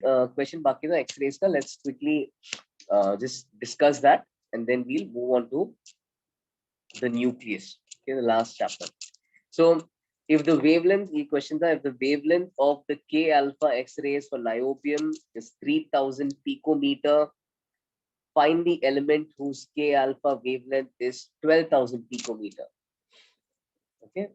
question बाकी था X-rays का. Let's quickly just discuss that, and then we'll move on to the nucleus. Okay, the last chapter. So, if the wavelength, the question is if the wavelength of the K alpha X-rays for niobium is 3000 picometer, find the element whose K alpha wavelength is 12,000 picometer. Okay.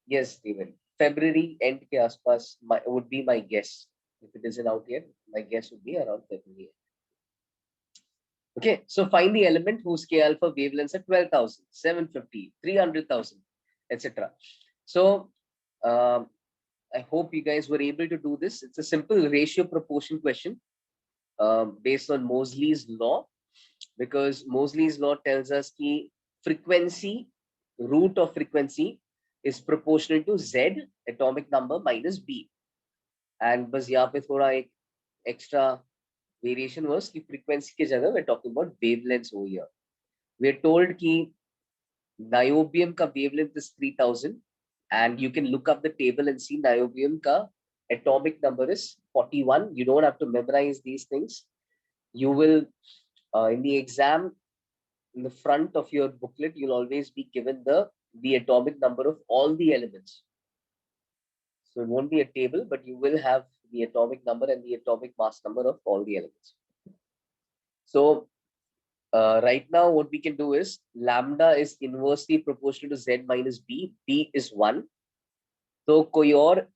Yes, Steven. February end के आसपास would be my guess. If it isn't out yet, my guess would be around February. Okay, so find the element whose K alpha wavelengths are 12,000, 750, 300,000, etc. So, I hope you guys were able to do this. It's a simple ratio proportion question based on Moseley's law, because Moseley's law tells us that frequency, root of frequency is proportional to Z atomic number minus B. And बस यहाँ पे थोड़ा एक extra variation was कि frequency के जगह we're talking about wavelengths over here. We're told कि niobium का wavelength is 3000, and you can look up the table and see niobium का atomic number is 41. You don't have to memorize these things. You will in the exam, in the front of your booklet, you'll always be given the atomic number of all the elements. So it won't be a table, but you will have the atomic number and the atomic mass number of all the elements. So right now, what we can do is lambda is inversely proportional to Z minus B. B is 1. So कोई और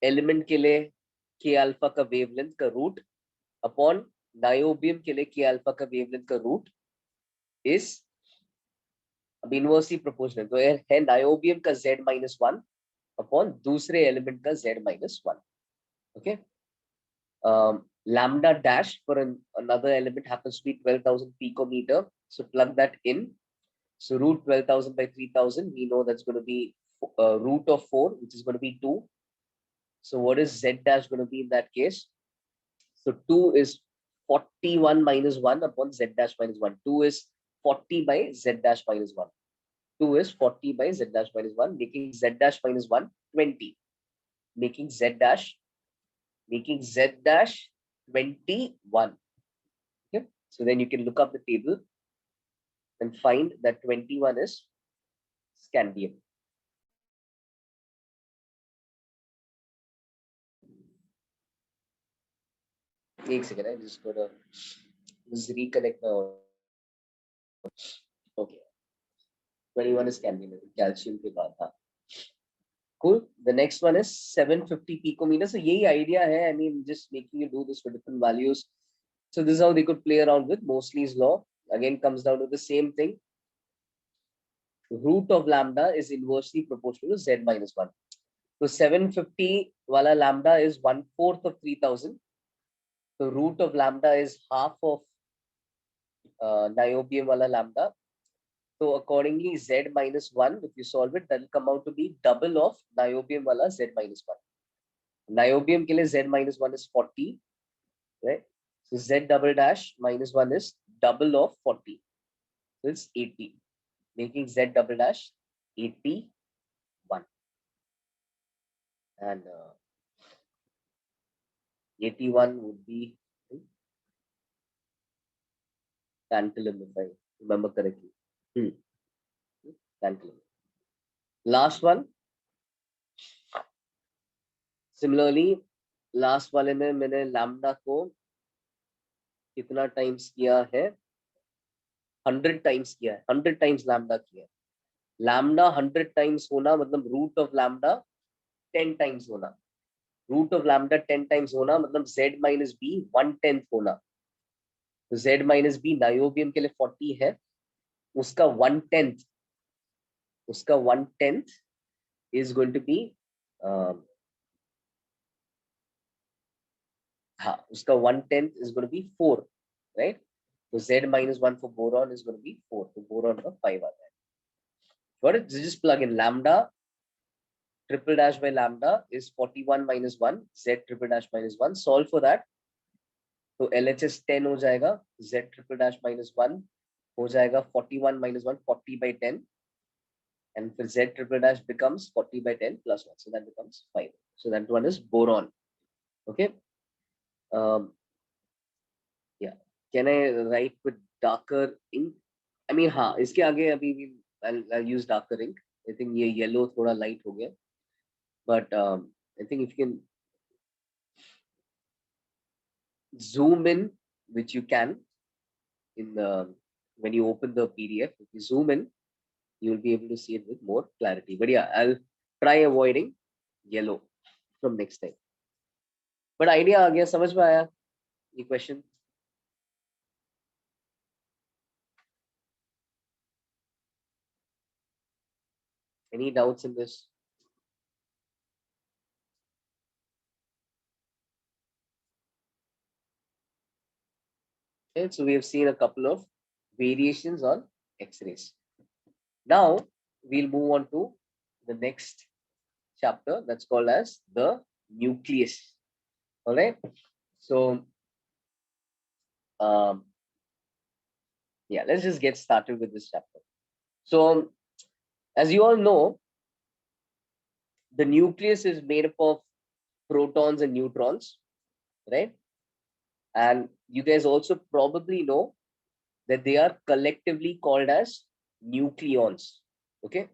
element के लिए K alpha का wavelength का root upon niobium के लिए K alpha का wavelength का root is inversely proportional. तो है niobium का Z minus 1 upon दूसरे element का Z minus 1. Okay. Lambda dash for another element happens to be 12,000 picometer. So plug that in. So root 12,000 by 3,000, we know that's going to be root of 4, which is going to be 2. So what is Z dash going to be in that case? So 2 is 41 minus 1 upon Z dash minus 1. 2 is 40 by Z dash minus 1. 2 is 40 by Z dash minus 1, making Z dash minus 1, 20. Making Z dash 21. Okay. So then you can look up the table and find that 21 is scandium. One second, I just gotta reconnect my audio. Okay. 21 is scandium, calcium के बाद था. Cool. The next one is 750 picometers. So यही idea है. I mean, just making you do this for different values. So this is how they could play around with Moseley's law. Again, comes down to the same thing. Root of lambda is inversely proportional to Z minus 1. So 750 wala lambda is 1/4 of 3000. So root of lambda is half of niobium wala lambda. So accordingly, Z minus 1, if you solve it, that will come out to be double of niobium wala Z minus 1. Niobium ke liye Z minus 1 is 40, right? So Z double dash minus 1 is double of 40. So it's 80, making Z double dash 81. And 81 would be tantalum, if I remember correctly. Tantalum. Last one. Similarly, last वाले में मैंने lambda को कितना times किया है? 100 times किया है. 100 times lambda किया है. Lambda 100 times होना मतलब root of lambda 10 times होना. Root of lambda 10 times होना मतलब Z minus B 1/10 होना. तो Z minus B niobium के लिए 40 है. उसका 1/10 is going to be उसका 1/10 is going to be 4, right? So Z minus 1 for boron is going to be 4. So boron का 5 आता है. Got it? So just plug in lambda triple dash by lambda is 41 minus 1. Z triple dash minus 1. Solve for that. तो LHS 10 हो जाएगा. Z triple dash minus 1 हो जाएगा 41 minus 1, 40 by 10. And for Z triple dash becomes 40 by 10 plus 1. So that becomes 5. So that one is boron. Okay. Yeah. Can I write with darker ink? I mean, हाँ, इसके आगे अभी I'll use darker ink. I think ये yellow थोड़ा light हो गया. But I think if you can zoom in, which you can in the when you open the PDF, if you zoom in, you will be able to see it with more clarity. But yeah, I'll try avoiding yellow from next time. But idea आ गया, समझ में आया ये question? Any doubts in this? Okay, so we have seen a couple of variations on X-rays. Now we'll move on to the next chapter that's called as the nucleus. All right. So yeah, let's just get started with this chapter. So as you all know, the nucleus is made up of protons and neutrons, right? And you guys also probably know that they are collectively called as nucleons. Okay.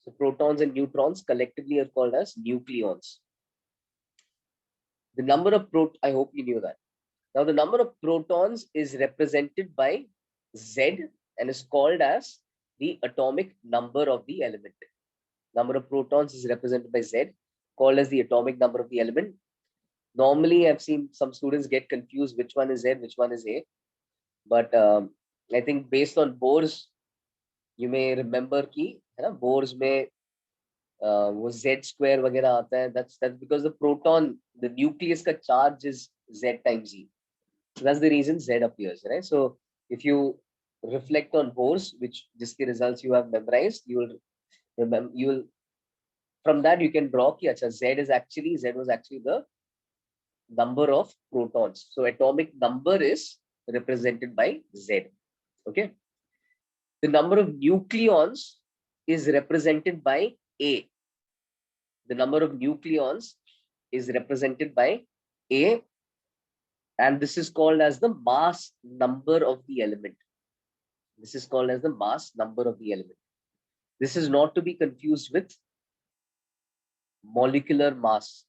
So protons and neutrons collectively are called as nucleons. The number of I hope you knew that. Now the number of protons is represented by Z and is called as the atomic number of the element. Number of protons is represented by Z, called as the atomic number of the element. Normally, I've seen some students get confused which one is Z, which one is A. But I think based on Bohr's, you may remember कि है ना Bohr's में वो Z square वगैरह आता है. That's because the proton, the nucleus का charge is Z times E. So that's the reason Z appears, right? So if you reflect on Bohr's, which जिसके results you have memorized, you will remember, you will from that you can draw कि अच्छा Z was actually the number of protons. So atomic number is represented by Z. Okay. The number of nucleons is represented by A. The number of nucleons is represented by A, and this is called as the mass number of the element. This is called as the mass number of the element. This is not to be confused with molecular mass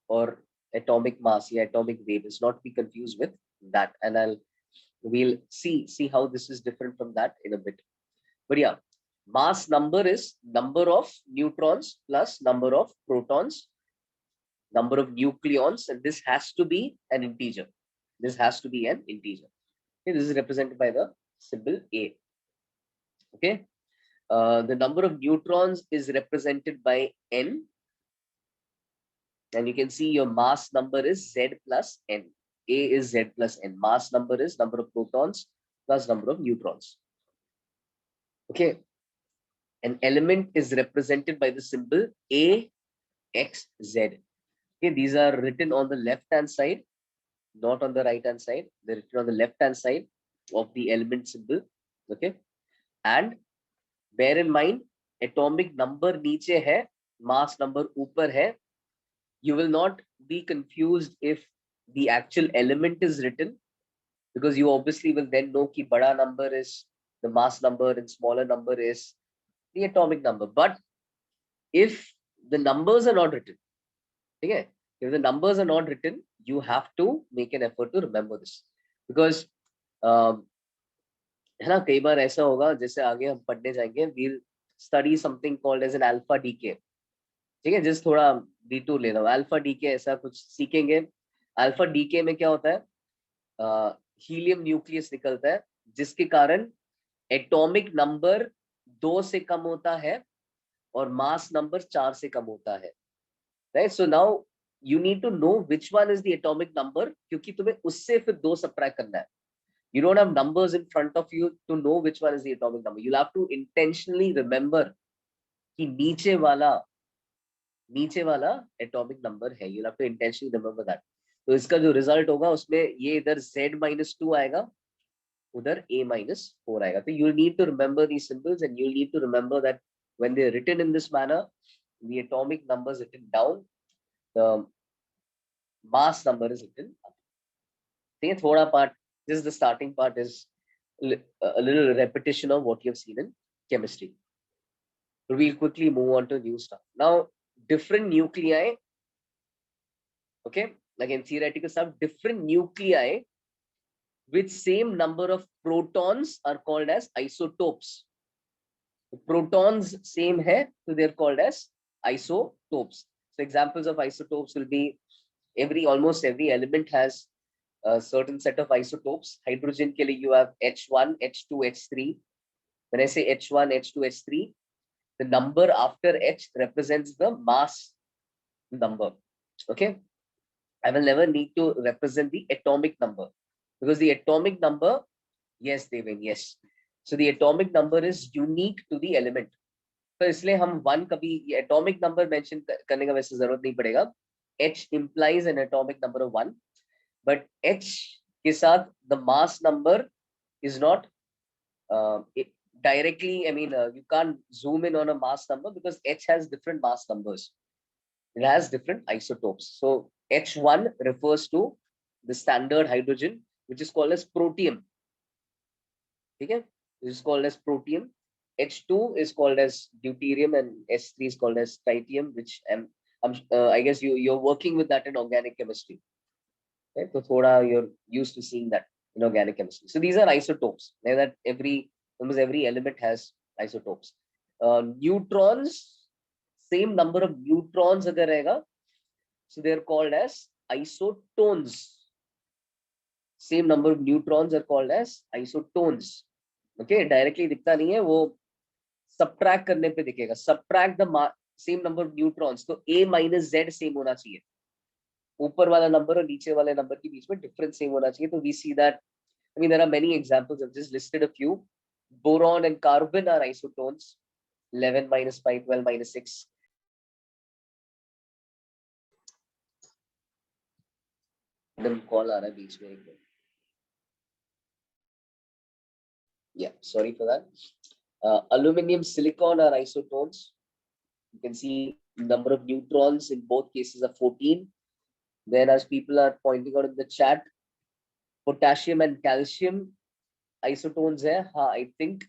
or atomic mass. Yeah, atomic weight is not to be confused with that. And we'll see how this is different from that in a bit. But yeah, mass number is number of neutrons plus number of protons, number of nucleons, and this has to be an integer. This has to be an integer. Okay, this is represented by the symbol A. Okay, the number of neutrons is represented by N, and you can see your mass number is Z plus N. A is Z plus N. Mass number is number of protons plus number of neutrons. Okay, an element is represented by the symbol A, X, Z. Okay, these are written on the left hand side, not on the right hand side. They're written on the left hand side of the element symbol. Okay, and bear in mind, atomic number नीचे है, mass number ऊपर है. You will not be confused if the actual element is written, because you obviously will then know कि बड़ा number is the mass number and smaller number is the atomic number. But if the numbers are not written, okay, if the numbers are not written, you have to make an effort to remember this, because है ना, कई बार ऐसा होगा, जैसे आगे हम पढ़ने जाएंगे, we'll study something called as an alpha decay. ठीक है, जिस थोड़ा D2 ले लो, अल्फा डीके ऐसा कुछ सीखेंगे. अल्फा डीके में क्या होता है, हीलियम न्यूक्लियस निकलता है, जिसके कारण एटॉमिक नंबर 2 से कम होता है और मास नंबर 4 से कम होता है, right? So now you need to know which one is the atomic number, क्योंकि तुम्हें उससे फिर 2 सबट्रैक्ट करना है. You don't have numbers in front of you to know which one is the atomic number. You'll have to intentionally remember कि नीचे वाला atomic number है. You'll have to intentionally remember that. तो इसका जो रिजल्ट होगा उसमें ये इधर Z-2 आएगा, उधर A-4 आएगा. तो you'll need to remember these symbols, and you'll need to remember that when they're written in this manner, the atomic numbers written down the mass number is written up. Okay, thoda part, this is the starting part, is a little repetition of what you have seen in chemistry. So we'll quickly move on to new stuff. Now, different nuclei, okay, again, theoretical stuff, different nuclei with same number of protons are called as isotopes. The protons same hai, so they're called as isotopes. So examples of isotopes will be almost every element has a certain set of isotopes. Hydrogen ke liye you have H1, H2, H3. When I say H1, H2, H3, the number after H represents the mass number. Okay. I will never need to represent the atomic number, because the atomic number, yes, Devin, yes. So the atomic number is unique to the element. तो इसलिए हम one कभी atomic number mention करने का वैसे जरूरत नहीं पड़ेगा. H implies an atomic number of 1, but H के साथ the mass number is not directly, I mean, you can't zoom in on a mass number because H has different mass numbers. It has different isotopes. So H1 refers to the standard hydrogen, which is called as protium. Okay? This is called as protium. H2 is called as deuterium, and S3 is called as tritium, which I guess you're working with that in organic chemistry. Right? So thoda you're used to seeing that in organic chemistry. So these are isotopes. That almost every element has isotopes. Neutrons, same number of neutrons agar rahega, so they're called as isotones. Same number of neutrons are called as isotones. Okay, directly दिखता नहीं है, वो subtract करने पे दिखेगा. Subtract the same number of neutrons, तो A minus Z same होना चाहिए. ऊपर वाला नंबर और नीचे वाले नंबर के बीच में difference same होना चाहिए. तो we see that, I mean, there are many examples. I've just listed a few. Boron and carbon are isotones. 11 minus 5, 12 minus 6. Call आ रहा है बीच में एक बार. Yeah, sorry for that. Aluminium, silicon are isotones. You can see number of neutrons in both cases are 14. Then, as people are pointing out in the chat, potassium and calcium isotones hai. I think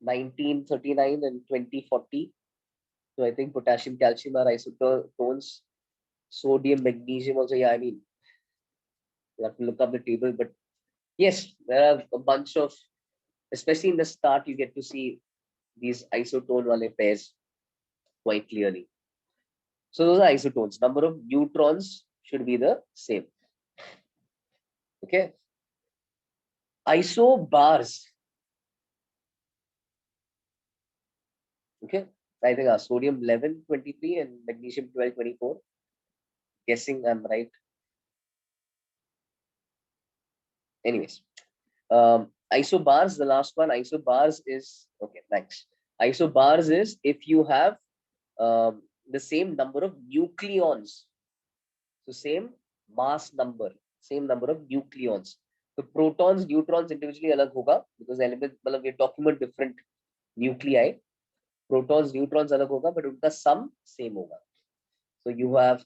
1939 and 2040. So I think potassium, calcium are isotones. Sodium, magnesium also. Yeah, I mean, you have to look up the table, but yes, there are a bunch of, especially in the start, you get to see these isotone wale pairs quite clearly. So those are isotones. Number of neutrons should be the same. Okay. Isobars. Okay. I think sodium 1123 and magnesium 1224. Guessing I'm right. Anyways. Isobars, the last one. Isobars is, okay, thanks. Isobars is if you have the same number of nucleons. So same mass number, same number of nucleons. So protons, neutrons individually alag hoga, because element, we're talking about different nuclei. Protons, neutrons alag hoga, but unka sum same hoga. So you have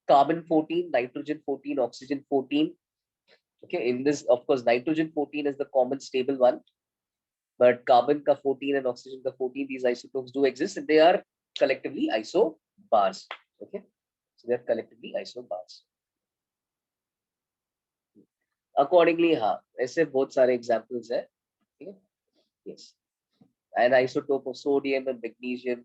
carbon 14, nitrogen 14, oxygen 14. Okay, in this, of course, nitrogen 14 is the common stable one, but carbon ka 14 and oxygen ka 14, these isotopes do exist, and they are collectively isobars. Okay, so they're collectively isobars. Accordingly, हाँ, ऐसे बहुत सारे examples है. Okay? Yes, an isotope of sodium and magnesium,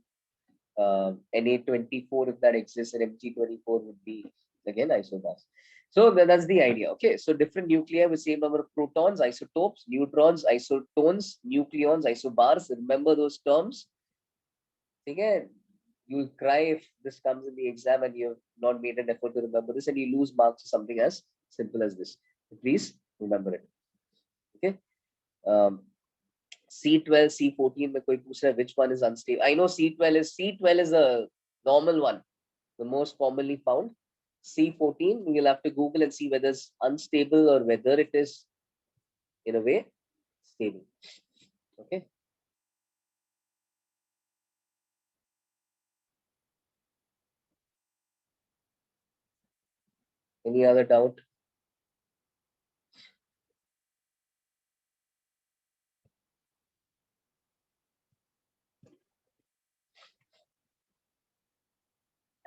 Na24, if that exists, and Mg24 would be again isobars. So that's the idea. Okay, so different nuclei with same number of protons, isotopes, neutrons, isotones, nucleons, isobars. Remember those terms. Again, you'll cry if this comes in the exam and you have not made an effort to remember this, and you lose marks for something as simple as this. Please remember it. Okay. C12, C14 में कोई पूछ रहा है which one is unstable. I know C12 is a normal one, the most commonly found. C14, you'll have to Google and see whether it's unstable or whether it is in a way stable. Okay. Any other doubt?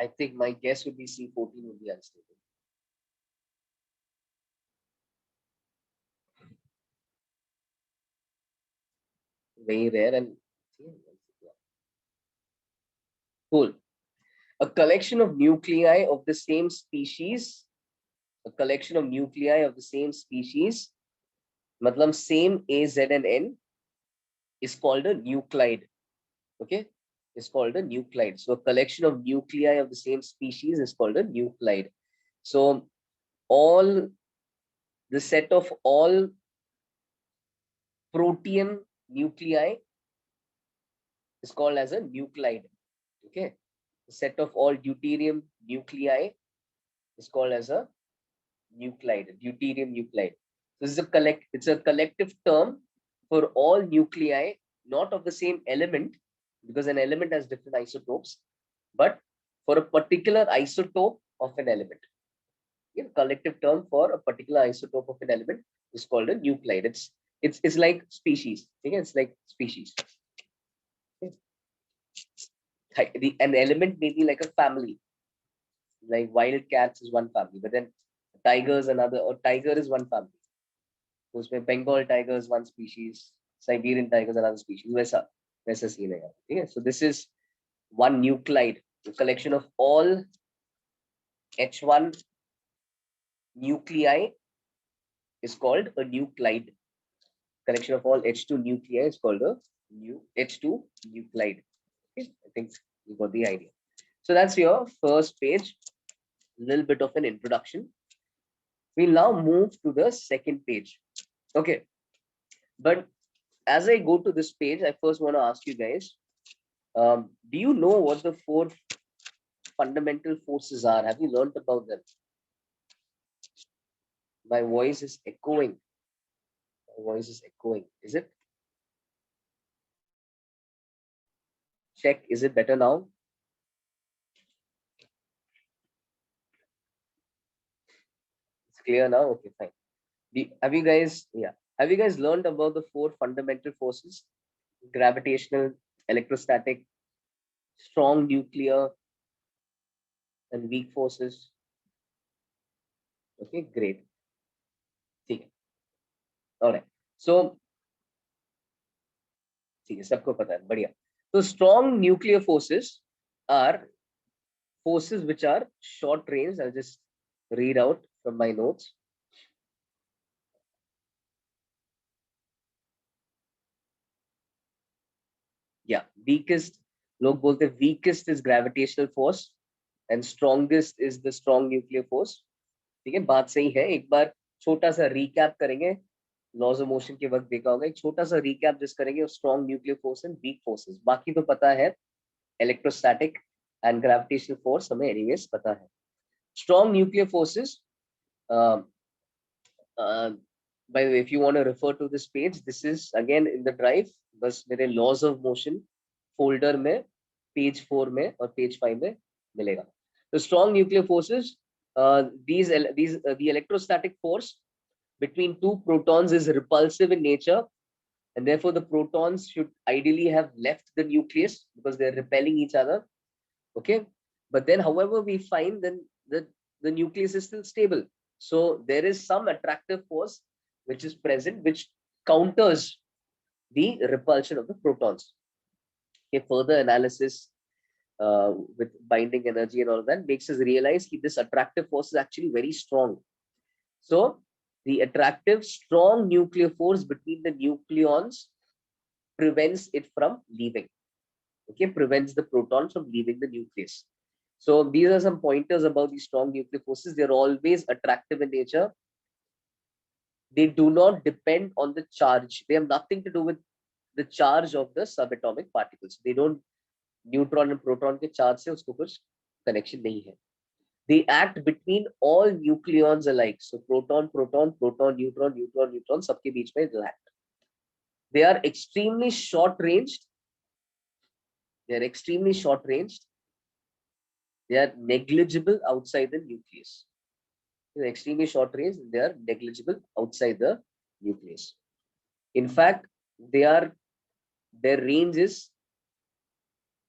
I think my guess would be C14 would be unstable. Very rare and cool. A collection of nuclei of the same species, a collection of nuclei of the same species, matlab same A, Z and N is called a nuclide. Okay, is called a nuclide. So a collection of nuclei of the same species is called a nuclide. So all the set of all protein nuclei is called as a nuclide. Okay, the set of all deuterium nuclei is called as a nuclide, deuterium nuclide. This is it's a collective term for all nuclei, not of the same element, because an element has different isotopes, but for a particular isotope of an element. A collective term for a particular isotope of an element is called a nuclide. It's like species. Okay? It's like species. An element may be like a family. Like wild cats is one family, but then tigers another, or tiger is one family. उसमें Bengal tiger is one species, Siberian tiger is another species. वैसा scene है. Okay? So this is one nuclide, a collection of all H1 nuclei is called a nuclide. Collection of all H2 nuclei is called a H2 nuclide. Okay? I think you got the idea. So that's your first page. A little bit of an introduction. We'll now move to the second page. Okay. But as I go to this page, I first want to ask you guys, do you know what the 4 fundamental forces are? Have you learned about them? My voice is echoing. My voice is echoing. Is it? Check. Is it better now? It's clear now? Okay, fine. Have you guys, have you guys learned about the 4 fundamental forces? Gravitational, electrostatic, strong nuclear, and weak forces. Okay, great. Okay. All right. So, सबको पता है, बढ़िया. So strong nuclear forces are forces which are short range. I'll just read out from my notes. Yeah, weakest, लोग बोलते हैं weakest is gravitational force and strongest is the strong nuclear force. ठीक है, बात सही है. एक बार छोटा सा recap करेंगे. लॉज ऑफ मोशन के वक्त देखा होगा. एक छोटा सा recap जिस करेंगे strong nuclear force and weak forces. बाकी तो पता है, इलेक्ट्रोस्टैटिक एंड ग्रेविटेशनल फोर्स हमें एनीवेज पता है. Strong nuclear forces, by the way, if you want to refer to this page, this is again in the drive. बस मेरे laws of motion folder में पेज 4 में और पेज 5 में मिलेगा. तो strong nuclear forces, the electrostatic force between 2 protons is repulsive in nature, and therefore the protons should ideally have left the nucleus because they're repelling each other. Okay, but then however we find then the nucleus is still stable, so there is some attractive force which is present which counters the repulsion of the protons. Okay, further analysis with binding energy and all that makes us realize that this attractive force is actually very strong. So the attractive strong nuclear force between the nucleons prevents it from leaving. Okay, prevents the proton from leaving the nucleus. So these are some pointers about these strong nuclear forces. They're always attractive in nature. They do not depend on the charge. They have nothing to do with the charge of the subatomic particles. They don't, neutron and proton के charge से उसको कुछ connection नहीं है. They act between all nucleons alike. So proton, proton, proton, neutron, neutron, neutron, सबके बीच में they act. They are extremely short ranged. They are extremely short ranged. They are negligible outside the nucleus. The extremely short range, they are negligible outside the nucleus. In fact, their range is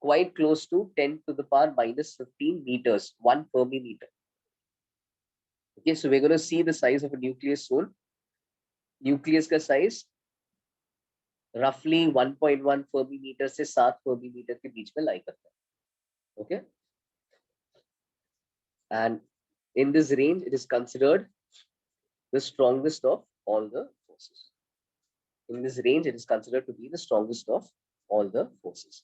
quite close to 10 to the power minus 15 meters, 1 Fermi meter. Okay, so we're going to see the size of a nucleus soon. Nucleus का size roughly 1.1 Fermi meter से 7 Fermi meter के बीच में lie करता है. Okay, and in this range, it is considered the strongest of all the forces. In this range, it is considered to be the strongest of all the forces.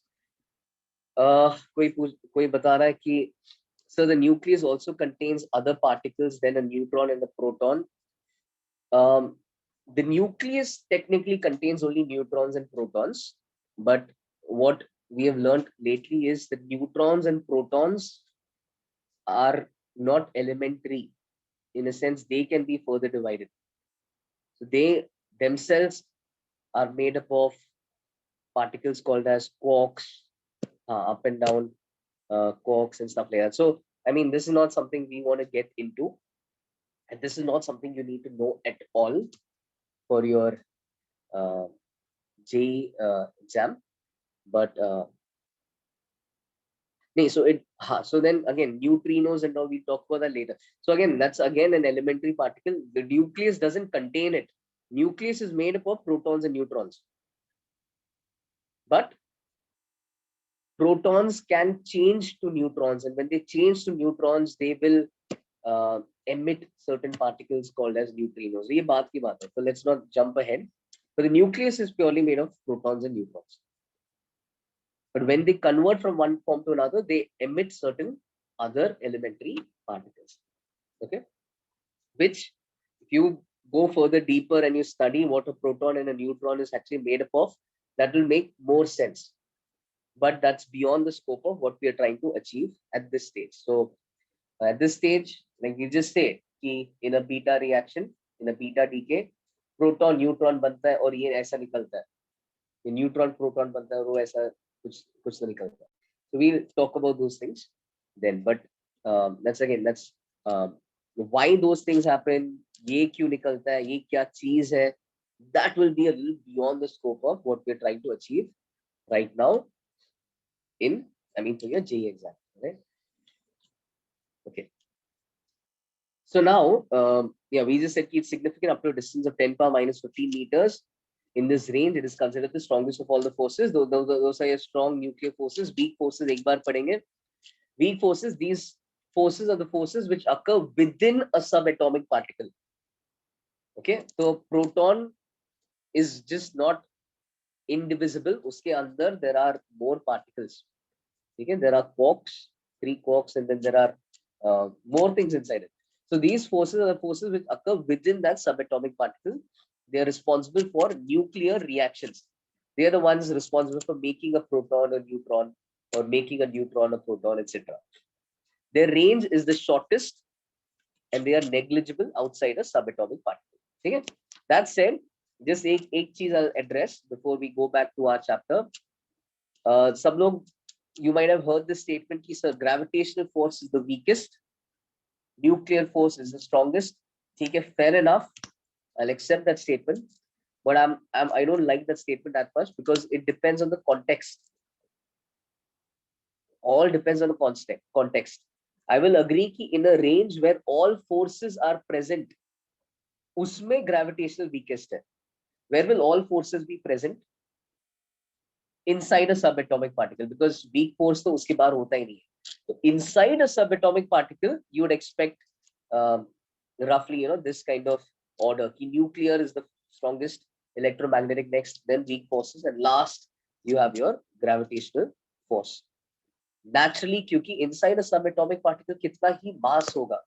कोई बता रहा है कि so the nucleus also contains other particles than a neutron and a proton. The nucleus technically contains only neutrons and protons, but what we have learned lately is that neutrons and protons are not elementary. In a sense, they can be further divided. So they themselves are made up of particles called as quarks, up and down quarks and stuff like that. So, I mean, this is not something we want to get into, and this is not something you need to know at all for your JEE exam. But so then again, neutrinos and all, we talk about that later. So again, that's again an elementary particle. The nucleus doesn't contain it. Nucleus is made up of protons and neutrons. But protons can change to neutrons, and when they change to neutrons, they will emit certain particles called as neutrinos. So, ye baat ki baat hai. So let's not jump ahead. But the nucleus is purely made of protons and neutrons. But when they convert from one form to another, they emit certain other elementary particles. Okay, which if you go further deeper and you study what a proton and a neutron is actually made up of, that will make more sense. But that's beyond the scope of what we are trying to achieve at this stage. So at this stage, like we just say, कि in a beta reaction, in a beta decay, proton neutron बनता है और ये ऐसा निकलता है. ये neutron proton बनता है और वो ऐसा कुछ निकलता है. So we'll talk about those things then. But that's why those things happen. ये क्यों निकलता है, ये क्या चीज है, that will be a little beyond the scope of what we're trying to achieve right now for your JEE exam, right? Okay. So now, we just said it's significant up to a distance of 10 power minus 15 meters. In this range, it is considered the strongest of all the forces. Those are your strong nuclear forces. Weak forces, एक बार पढ़ेंगे. Weak forces, these forces are the forces which occur within a subatomic particle. Okay, so proton is just not indivisible. Uske andar there are more particles. Okay, there are quarks, 3 quarks, and then there are more things inside it. So these forces are the forces which occur within that subatomic particle. They are responsible for nuclear reactions. They are the ones responsible for making a proton a neutron, or making a neutron a proton, etc. Their range is the shortest, and they are negligible outside a subatomic particle. Okay? That said, just एक चीज I'll address before we go back to our chapter. सब लोग, you might have heard this statement कि sir, gravitational force is the weakest, nuclear force is the strongest. ठीक है, fair enough. I'll accept that statement, but I don't like that statement that much because it depends on the context. All depends on the context. I will agree कि in a range where all forces are present, उसमें gravitational weakest है. Where will all forces be present? Inside a subatomic particle, because weak force तो उसके बाहर होता ही नहीं है. So inside a subatomic particle, you would expect roughly, this kind of order. Nuclear is the strongest, electromagnetic next, then weak forces, and last you have your gravitational force. Naturally, क्योंकि inside a subatomic particle कितना ही mass होगा,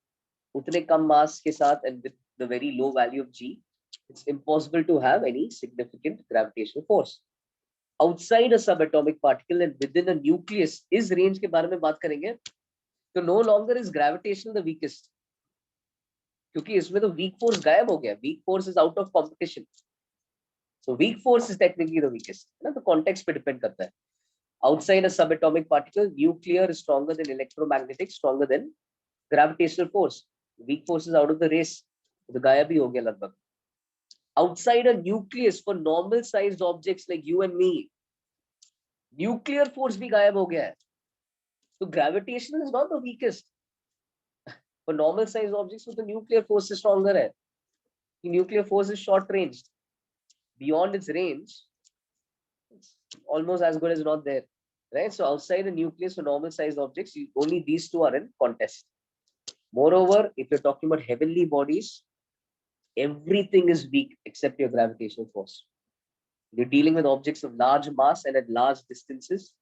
उतने कम mass के साथ and with the very low value of G, it's impossible to have any significant gravitational force. Outside a subatomic particle and within a nucleus, इस range के बारे में बात करेंगे, तो no longer is gravitational the weakest, क्योंकि इसमें तो weak force गायब हो गया. Weak force is out of competition. So weak force is technically the weakest. तो context पे depend करता है. Outside a subatomic particle, nuclear is stronger than electromagnetic, stronger than gravitational force. weak force is out of the race. The गायब ही हो गया लगभग. Outside a nucleus for normal sized objects like you and me, nuclear force भी गायब हो गया है. So gravitational is not the weakest. For normal sized objects, so the nuclear force is stronger hai. The nuclear force is short ranged. Beyond its range, it's almost as good as not there. Right? So outside the nucleus for normal sized objects, only these two are in contest. Moreover, if you're talking about heavenly bodies, everything is weak except your gravitational force. You're dealing with objects of large mass and at large distances.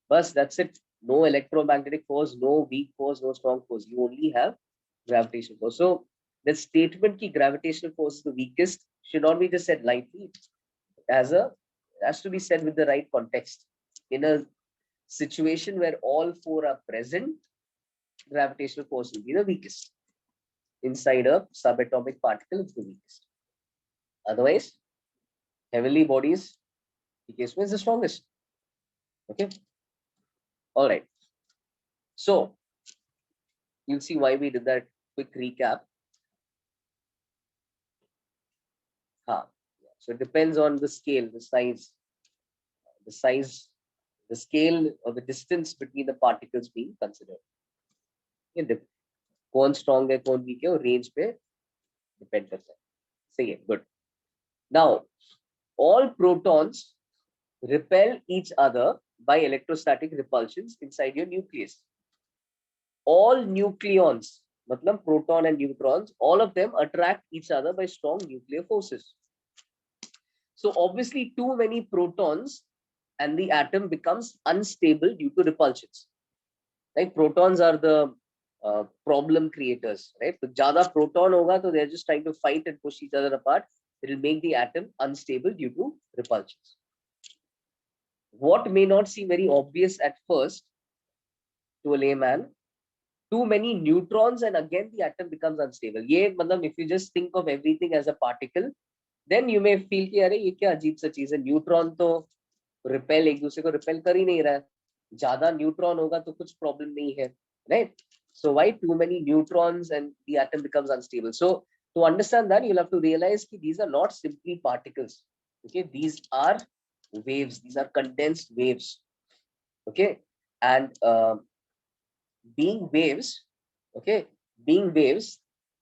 But that's it. No electromagnetic force, no weak force, no strong force. You only have gravitational force. So the statement ki gravitational force is the weakest should not be just said lightly. It has to be said with the right context. In a situation where all four are present, gravitational force will be the weakest. Inside a subatomic particle, it's the weakest. Otherwise, heavenly bodies, the case is the strongest. Okay. All right. So you'll see why we did that quick recap. So it depends on the scale, the size, the scale or the distance between the particles being considered. कौन strong है, कौन weak है, और range पे depend करता है. सही है, good. Now, all protons repel each other by electrostatic repulsions inside your nucleus. All nucleons, matlab proton and neutrons, all of them attract each other by strong nuclear forces. So obviously too many protons and the atom becomes unstable due to repulsions. Right? Protons are the problem creators, right? So ज़्यादा proton होगा तो they're just trying to fight and push each other apart. It will make the atom unstable due to repulsions. What may not seem very obvious at first to a layman, too many neutrons and again the atom becomes unstable. ये मतलब if you just think of everything as a particle, then you may feel कि अरे ये क्या अजीब सा चीज है, न्यूट्रॉन तो रिपेल एक दूसरे को रिपेल कर ही नहीं रहा है, ज्यादा न्यूट्रॉन होगा तो कुछ प्रॉब्लम नहीं है, right? So why too many neutrons and the atom becomes unstable? So to understand that, you'll have to realize that these are not simply particles. Okay, these are waves. These are condensed waves. Okay, and being waves, okay, being waves.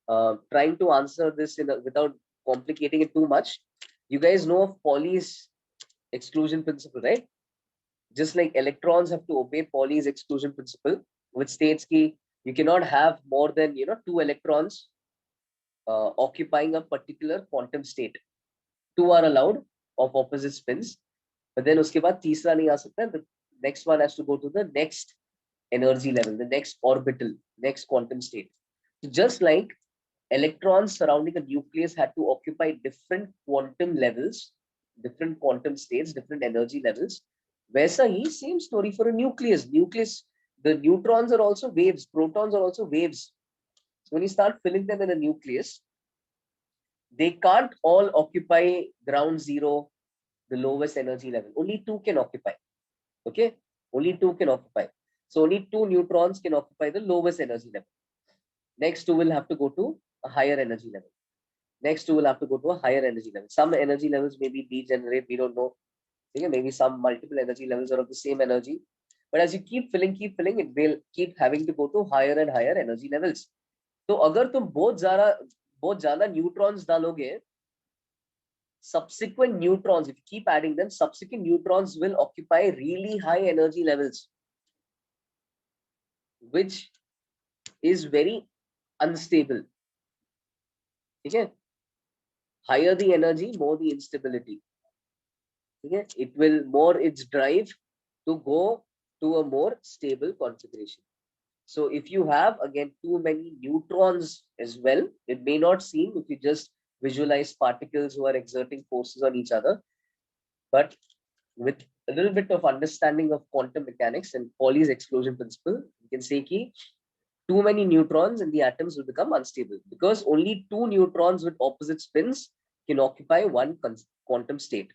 Trying to answer this without complicating it too much. You guys know of Pauli's exclusion principle, right? Just like electrons have to obey Pauli's exclusion principle, which states that you cannot have more than 2 electrons occupying a particular quantum state. 2 are allowed of opposite spins, but then uske baad तीसरा नहीं आ सकता. The next one has to go to the next energy level, the next orbital, next quantum state. So just like electrons surrounding a nucleus had to occupy different quantum levels, different quantum states, different energy levels. वैसा ही same story for a nucleus. Nucleus, the neutrons are also waves, protons are also waves. So when you start filling them in a nucleus, they can't all occupy ground zero, the lowest energy level. Only 2 can occupy. Okay, only 2 can occupy. So only 2 neutrons can occupy the lowest energy level. Next 2 will have to go to a higher energy level. Next 2 will have to go to a higher energy level. Some energy levels may be degenerate, we don't know. Okay, maybe some multiple energy levels are of the same energy. But as you keep filling, it will keep having to go to higher and higher energy levels. So अगर तुम बहुत ज़्यादा neutrons डालोगे, subsequent neutrons, if you keep adding them, subsequent neutrons will occupy really high energy levels, which is very unstable. Okay? Higher the energy, more the instability. Okay? It will more its drive to go to a more stable configuration. So if you have again too many neutrons as well, it may not seem if you just visualize particles who are exerting forces on each other, but with a little bit of understanding of quantum mechanics and Pauli's exclusion principle, you can say that too many neutrons in the atoms will become unstable because only 2 neutrons with opposite spins can occupy one quantum state.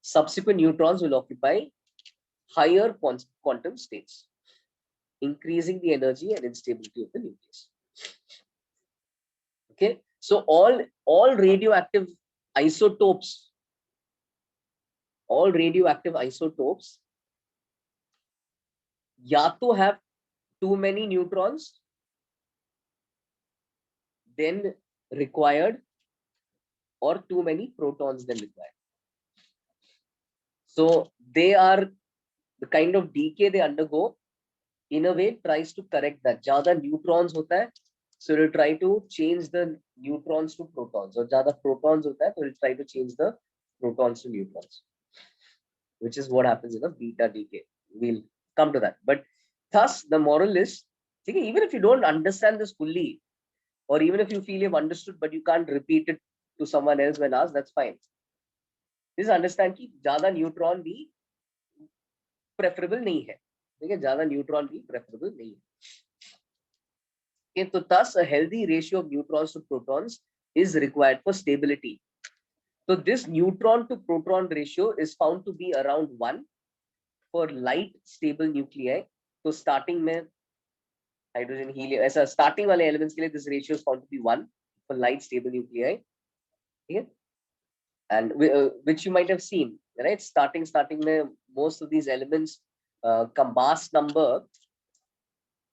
Subsequent neutrons will occupy higher quantum states, increasing the energy and instability of the nucleus. Okay, so all radioactive isotopes, या तो have too many neutrons then required, or too many protons then required. So they are the kind of decay they undergo, in a way tries to correct that. ज्यादा neutrons होता है, so it will try to change the neutrons to protons, और ज्यादा protons होता है, so it will try to change the protons to neutrons, which is what happens in a beta decay. We'll come to that. But thus the moral is, even if you don't understand this fully, or even if you feel you've understood but you can't repeat it to someone else when asked, that's fine. Just understand कि ज्यादा neutron भी preferable नहीं है, ठीक है, ज्यादा neutron भी preferable नहीं है. Okay, so thus a healthy ratio of neutrons to protons is required for stability. So this neutron to proton ratio is found to be around 1 for light stable nuclei. So starting में hydrogen, helium, ऐसा starting वाले elements के लिए this ratio is found to be 1 for light stable nuclei. Okay? And which you might have seen, right? Starting में most of these elements का mass number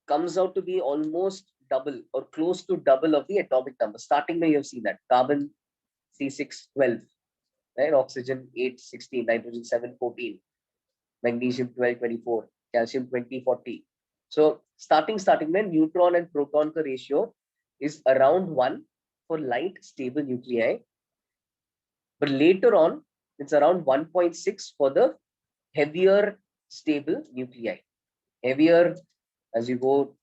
comes out to be almost double or close to double of the atomic number. Starting में you have seen that carbon C612, right? Oxygen 816, nitrogen 714, magnesium 1224, calcium 2040. So starting में neutron and proton का ratio is around 1 for light stable nuclei, but later on it's around 1.6 for the heavier stable nuclei. Heavier as you go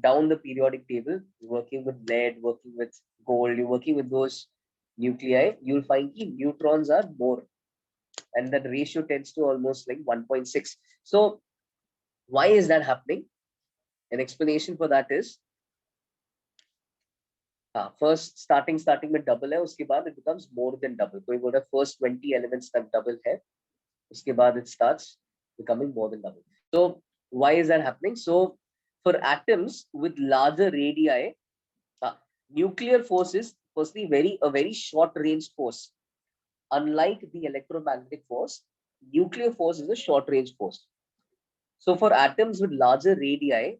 down the periodic table, working with lead, working with gold, you're working with those nuclei, you'll find neutrons are more, and that ratio tends to almost like 1.6. So why is that happening? An explanation for that is, first starting में double है, उसके बाद it becomes more than double. कोई बोल रहा है first 20 elements तक double है, उसके बाद it starts becoming more than double. So why is that happening? So for atoms with larger radii, nuclear force is firstly a very short range force. Unlike the electromagnetic force, nuclear force is a short range force. So for atoms with larger radii,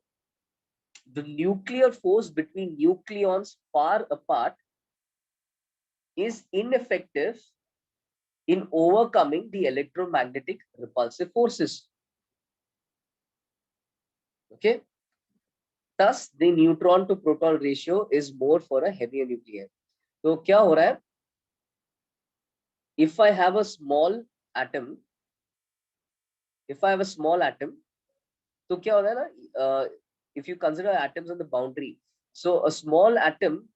the nuclear force between nucleons far apart is ineffective in overcoming the electromagnetic repulsive forces. Okay. Thus, the neutron to proton ratio is more for a heavier nucleus. So, क्या हो रहा है? If I have a small atom, तो क्या होता है ना? If you consider atoms on the boundary, so a small atom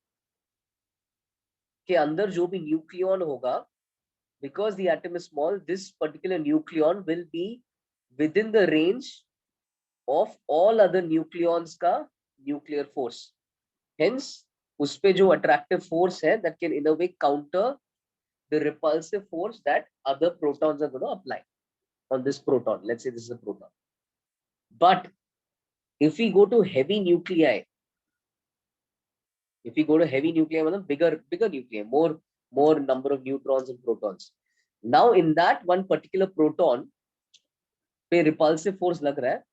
के अंदर जो भी nucleon होगा, because the atom is small, this particular nucleon will be within the range of all other nucleons का nuclear force. Hence, उस पे जो attractive force है, that can in a way counter the repulsive force that other protons are going to apply on this proton. Let's say this is a proton. But if we go to heavy nuclei, bigger nuclei, more number of neutrons and protons. Now in that one particular proton पे repulsive force लग रहा है,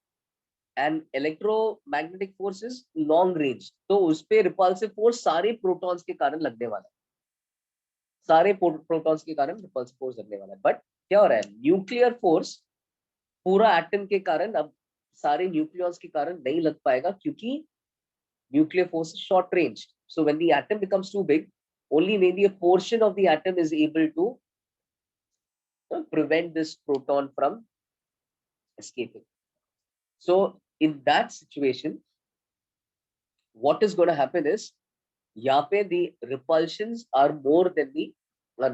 and electromagnetic force is long range, तो उस पे repulsive force सारे protons के कारण लगने वाला है, सारे protons के कारण repulsive force लगने वाला है. But क्या हो रहा है? Nuclear force पूरा atom के कारण अब सारे nucleons के कारण नहीं लग पाएगा, क्योंकि nuclear force is short range. So when the atom becomes too big, only maybe a portion of the atom is able to prevent this proton from escaping. So in that situation, what is going to happen is, यहाँ पे the repulsions are more than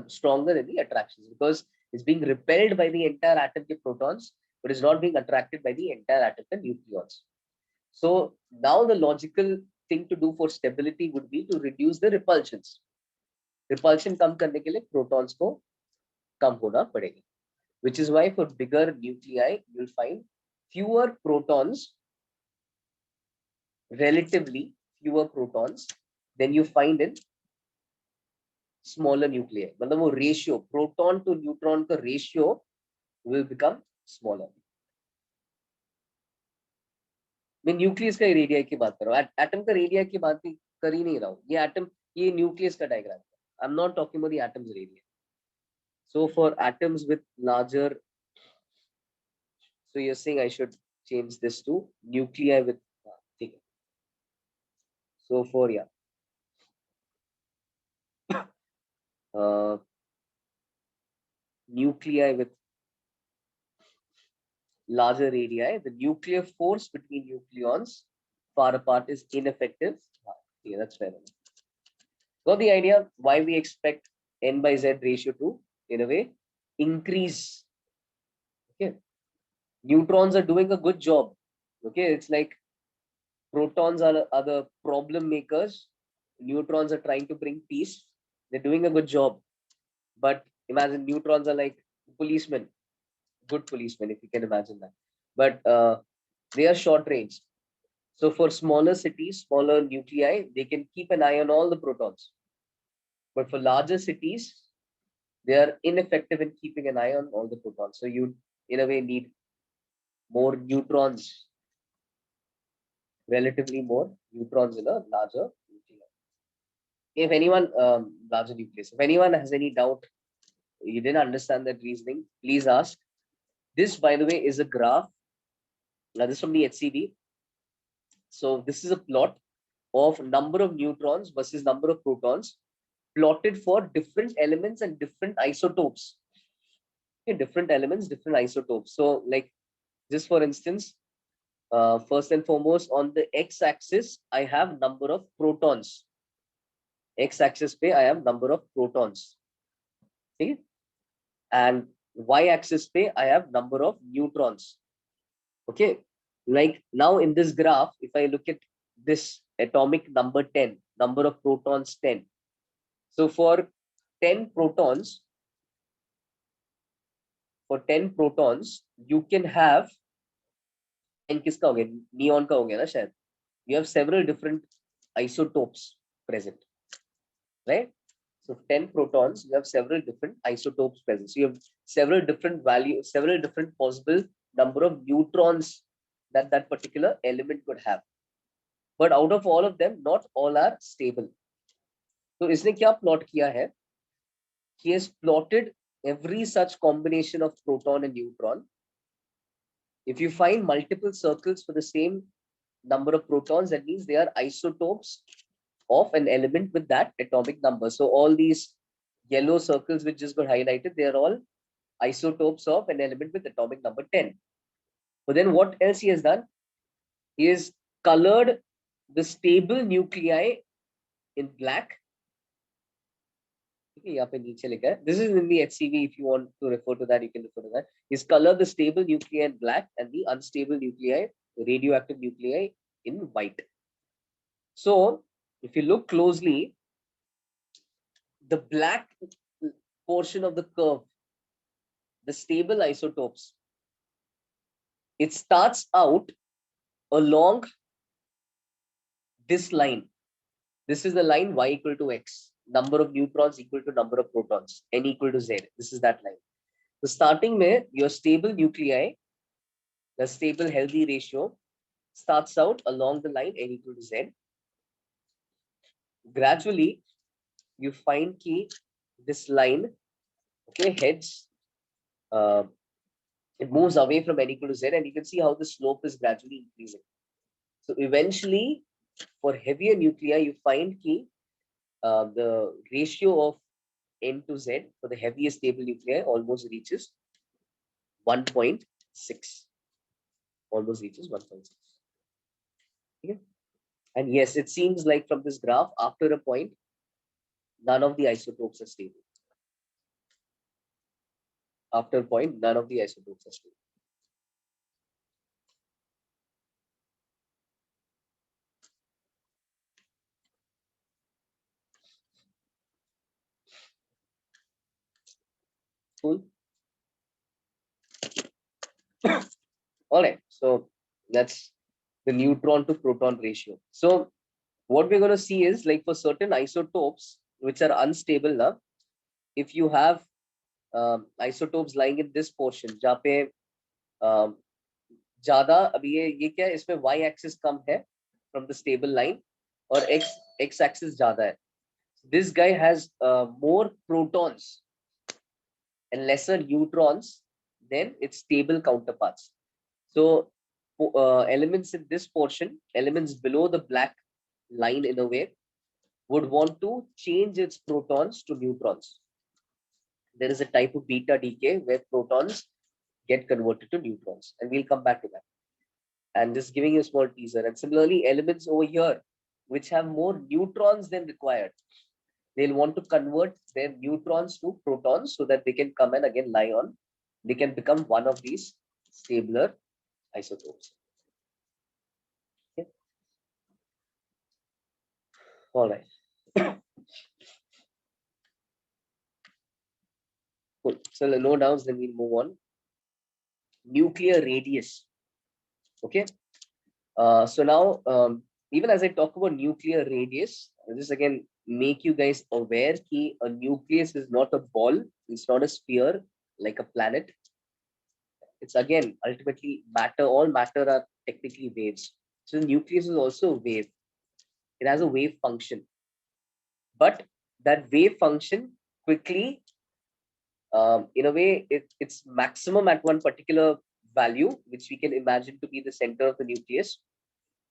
stronger than the attractions, because it's being repelled by the entire atom के protons, but is not being attracted by the entire atom के nucleons. So now the logical thing to do for stability would be to reduce the repulsions. Repulsion कम करने के लिए protons को कम होना पड़ेगा, which is why for bigger nuclei you'll find fewer protons, relatively fewer protons than you find in smaller nuclei. मतलब वो ratio proton to neutron का ratio will become smaller. मैं न्यूक्लियस का रेडिया की बात कर रहा हूँ, एटम का रेडिया की बात कर ही नहीं रहा हूँ. ये एटम, ये न्यूक्लियस का डायग्राम है. I am not talking about the atoms radii. So for atoms with larger, so you're saying I should change this to nuclei with, so for yeah, nuclei with larger radii, the nuclear force between nucleons far apart is ineffective. Yeah, that's fair enough. Got the idea why we expect n by z ratio to, in a way, increase. Okay, neutrons are doing a good job. Okay, it's like protons are the problem makers. Neutrons are trying to bring peace. They're doing a good job. But imagine neutrons are like policemen, good policemen, if you can imagine that. But they are short range. So for smaller cities, smaller nuclei, they can keep an eye on all the protons. But for larger cities, they are ineffective in keeping an eye on all the protons. So you, in a way, need more neutrons, relatively more neutrons in a larger nuclei. If anyone, larger nucleus, if anyone has any doubt, you didn't understand that reasoning, please ask. This, by the way, is a graph. Now, this is from the HCD. So this is a plot of number of neutrons versus number of protons plotted for different elements and different isotopes. Okay, different elements, different isotopes. So like just for instance, first and foremost on the x-axis, I have number of protons. X-axis pe I have number of protons. Okay? And y-axis pe I have number of neutrons. Okay, like now in this graph, if I look at this atomic number 10, number of protons 10. So for 10 protons, you can have, and किसका हो गया, neon का हो गया ना शायद. You have several different isotopes present, right? So 10 protons, you have several different isotopes present. So you have several different values, several different possible number of neutrons that that particular element could have. But out of all of them, not all are stable. So इसने क्या plot किया है? He has plotted every such combination of proton and neutron. If you find multiple circles for the same number of protons, that means they are isotopes of an element with that atomic number. So all these yellow circles which just got highlighted, they are all isotopes of an element with atomic number 10. But then what else he has done? He has colored the stable nuclei in black. This is in the HCV. If you want to refer to that, you can refer to that. He's colored the stable nuclei in black and the unstable nuclei, the radioactive nuclei, in white. So if you look closely, the black portion of the curve, the stable isotopes, it starts out along this line. This is the line y equal to x, number of neutrons equal to number of protons, n equal to z. This is that line. So starting में your stable nuclei, the stable healthy ratio starts out along the line n equal to z. Gradually, you find कि this line, okay, heads, it moves away from n equal to z, and you can see how the slope is gradually increasing. So eventually, for heavier nuclei, you find कि the ratio of n to z for the heaviest stable nuclei almost reaches 1.6. Almost reaches 1.6. Okay? And yes, it seems like from this graph, after a point, none of the isotopes are stable. After a point, none of the isotopes are stable. Cool. All right. So that's the neutron to proton ratio. So what we're going to see is, like, for certain isotopes, which are unstable now, if you have isotopes lying in this portion जहाँ पे ज्यादा अभी ये क्या है, इसमें y axis कम है from the stable line और x axis ज्यादा है. This guy has more protons and lesser neutrons than its stable counterparts. So elements in this portion, elements below the black line in a way, would want to change its protons to neutrons. There is a type of beta decay where protons get converted to neutrons, and we'll come back to that. And just giving you a small teaser. And similarly, elements over here, which have more neutrons than required, they'll want to convert their neutrons to protons so that they can come and again lie on. They can become one of these stabler isotopes. Okay. All right. Cool. So no doubts, then we'll move on. Nuclear radius. Okay. So now, even as I talk about nuclear radius, I'll just again make you guys aware that a nucleus is not a ball, it's not a sphere like a planet. It's again ultimately matter. All matter are technically waves. So the nucleus is also a wave. It has a wave function, but that wave function quickly, in a way, it's maximum at one particular value, which we can imagine to be the center of the nucleus,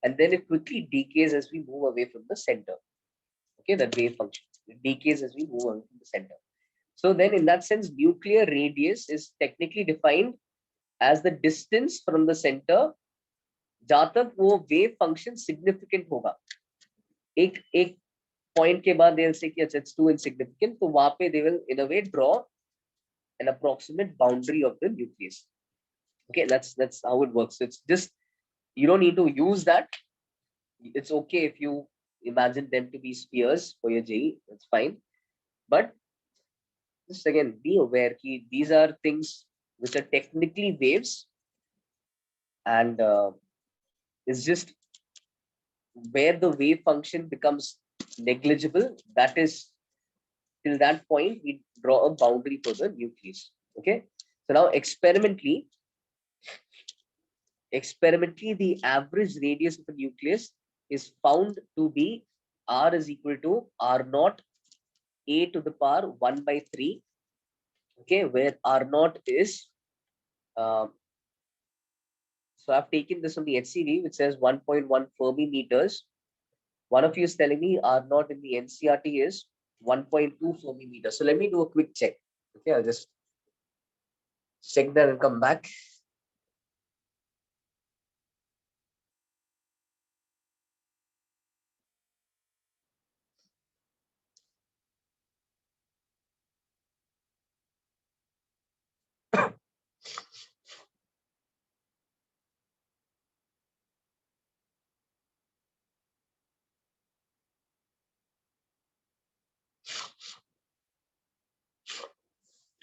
and then it quickly decays as we move away from the center. Okay, that wave function, it decays as we move away from the center. So then in that sense, nuclear radius is technically defined as the distance from the center जहां तक वो wave function significant होगा. एक point के बाद they'll say कि it's too insignificant, तो वहां पे they will in a way draw an approximate boundary of the nucleus. Okay, that's how it works. So it's just, you don't need to use that. It's okay if you imagine them to be spheres for your JEE, that's fine. But just again, be aware that these are things which are technically waves, and it's just where the wave function becomes negligible. That is, till that point, we draw a boundary for the nucleus. Okay. So now experimentally, the average radius of a nucleus is found to be r is equal to r naught a to the power 1 by 3. Okay, where r naught is, so I've taken this from the HCV, which says 1.1 Fermi meters. One of you is telling me r naught in the NCRT is 1.2 Fermi meters. So let me do a quick check. Okay, I'll just check that and come back.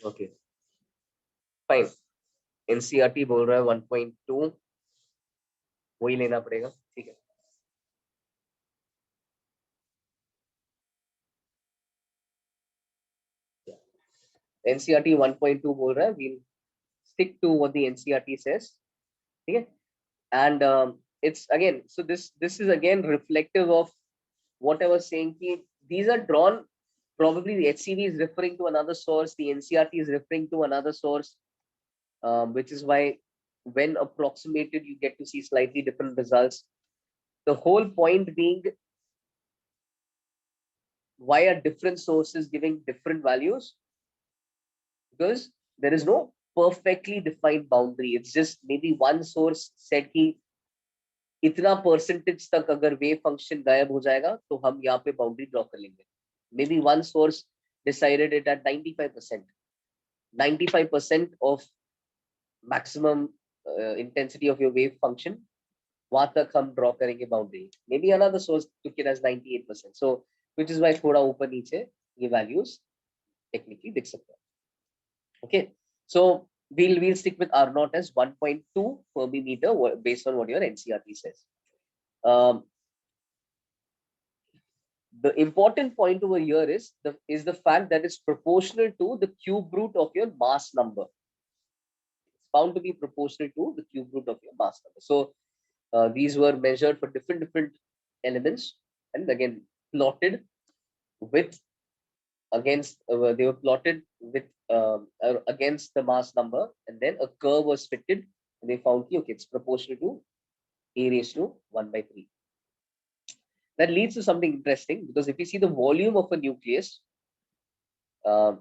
Okay, fine. NCRT बोल रहा है 1.2, वही लेना पड़ेगा. ठीक है. NCRT 1.2 बोल रहा है. We'll stick to what the NCRT says. Okay, and it's again, so this is again reflective of what I was saying. These are drawn. Probably the HCV is referring to another source. The NCRT is referring to another source, which is why when approximated, you get to see slightly different results. The whole point being, why are different sources giving different values? Because there is no perfectly defined boundary. It's just maybe one source said कि इतना percentage तक अगर wave function गायब हो जाएगा तो हम यहाँ पे boundary draw कर लेंगे. Maybe one source decided it at 95%. 95% of maximum intensity of your wave function, वहां तक हम draw करेंगे boundary. Maybe another source took it as 98%. So which is why थोड़ा ऊपर नीचे ये values technically दिख सकते हैं. Okay, so we'll stick with R naught as 1.2 Fermi meter based on what your NCRT says. The important point over here is the fact that it's proportional to the cube root of your mass number. It's bound to be proportional to the cube root of your mass number. So these were measured for different elements, and again plotted with against they were plotted with against the mass number, and then a curve was fitted, and they found okay, it's proportional to a raised to 1/3. That leads to something interesting, because if you see the volume of a nucleus, uh,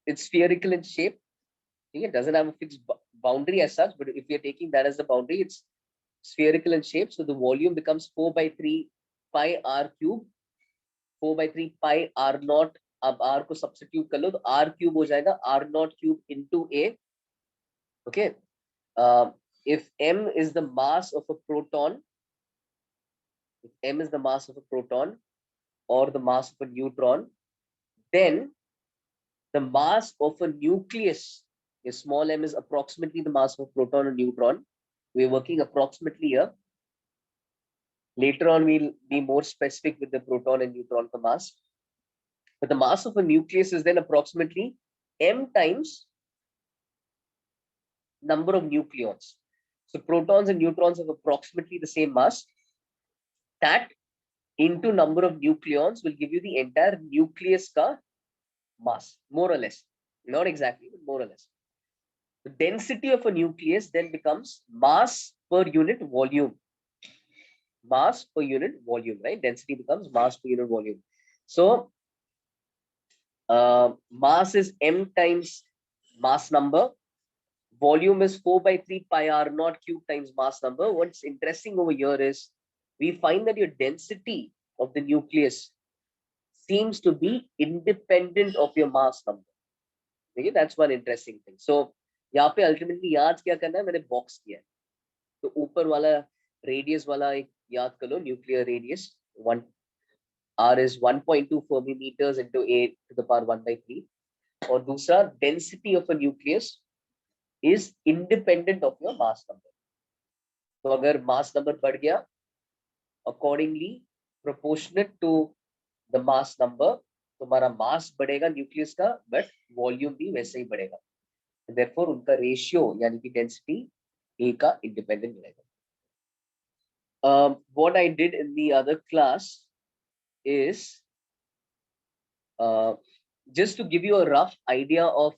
it's spherical in shape. It doesn't have a fixed boundary as such, but if you're taking that as the boundary, it's spherical in shape. So the volume becomes 4/3 pi r cube, 4/3 pi r naught. अब r को substitute कर लो तो r cube हो जाएगा r naught cube into a. Okay. If m is the mass of a proton, if m is the mass of a proton or the mass of a neutron, then the mass of a nucleus, if small m is approximately the mass of a proton or neutron, we're working approximately here. Later on, we'll be more specific with the proton and neutron mass. But the mass of a nucleus is then approximately m times number of nucleons. So protons and neutrons have approximately the same mass. That into number of nucleons will give you the entire nucleus ka mass, more or less. Not exactly, but more or less. The density of a nucleus then becomes mass per unit volume. Mass per unit volume, right? Density becomes mass per unit volume. So mass is m times mass number. Volume is 4/3 pi r naught cube times mass number. What's interesting over here is we find that your density of the nucleus seems to be independent of your mass number. Okay, that's one interesting thing. So यहाँ पे ultimately याद क्या करना है, मैंने box किया है. तो ऊपर वाला radius वाला एक याद कर लो, nuclear radius 1 r is 1.2 fermimeters into a to the power 1/3. और दूसरा density of a nucleus is independent of your mass number. तो अगर mass number बढ़ गया, accordingly proportionate to the mass number, तुम्हारा mass बढ़ेगा nucleus का, but volume भी वैसे ही बढ़ेगा. Therefore उनका ratio यानी कि density A का independent रहेगा. What I did in the other class is just to give you a rough idea of,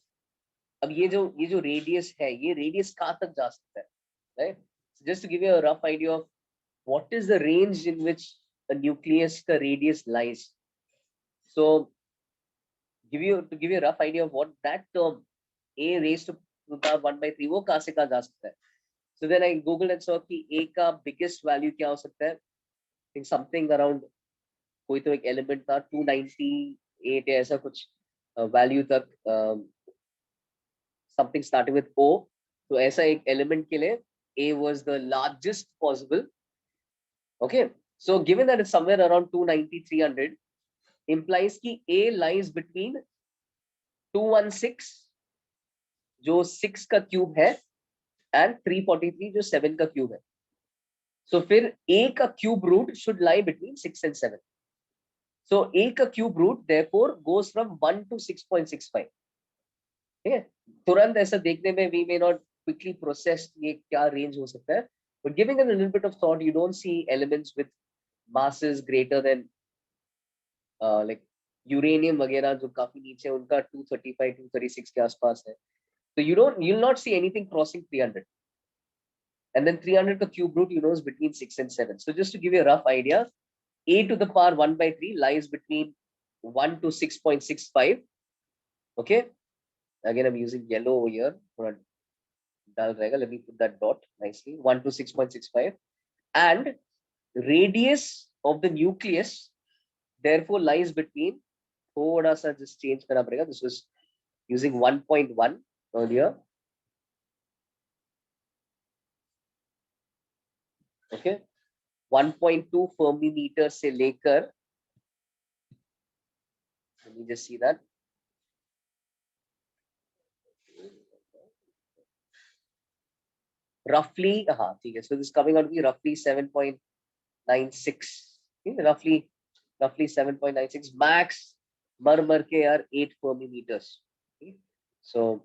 अब ये जो radius है, ये radius कहाँ तक जा सकता है, right? So just to give you a rough idea of what is the range in which a nucleus का radius lies. So to give you a rough idea of what that term a raised to the power 1/3 वो कहाँ से कहाँ जा सकता है. So then I googled and saw कि a का biggest value क्या हो सकता है. I think something around कोई तो एक element था 298 या ऐसा कुछ value तक, something starting with O. तो ऐसा एक element के लिए A was the largest possible. Okay, so given that it's somewhere around 290 300, implies कि A lies between 216 जो 6 का क्यूब है and 343 जो 7 का क्यूब है. So फिर A का cube root should lie between 6 and 7. So A का cube root therefore goes from 1 to 6.65. ठीक है, तुरंत ऐसा देखने में we may not quickly process ये क्या range हो सकता है, but giving it a little bit of thought, you don't see elements with masses greater than like uranium वगैरह जो काफी नीचे है, उनका 235 236 के आसपास है. So you'll not see anything crossing 300. And then 300 ka cube root, you know, is between 6 and 7. So just to give you a rough idea, A to the power 1/3 lies between 1 to 6.65. Okay. Again, I'm using yellow over here. Let me put that dot nicely. 1 to 6.65. And radius of the nucleus therefore lies between, just change karna padega. This was using 1.1 earlier. Okay, 1.2 fermimeter से लेकर, let me just see that, roughly हाँ ठीक है, so this is coming out to be roughly 7.96, roughly roughly 7.96 max. Mar ke are 8 Fermi meters. Okay? So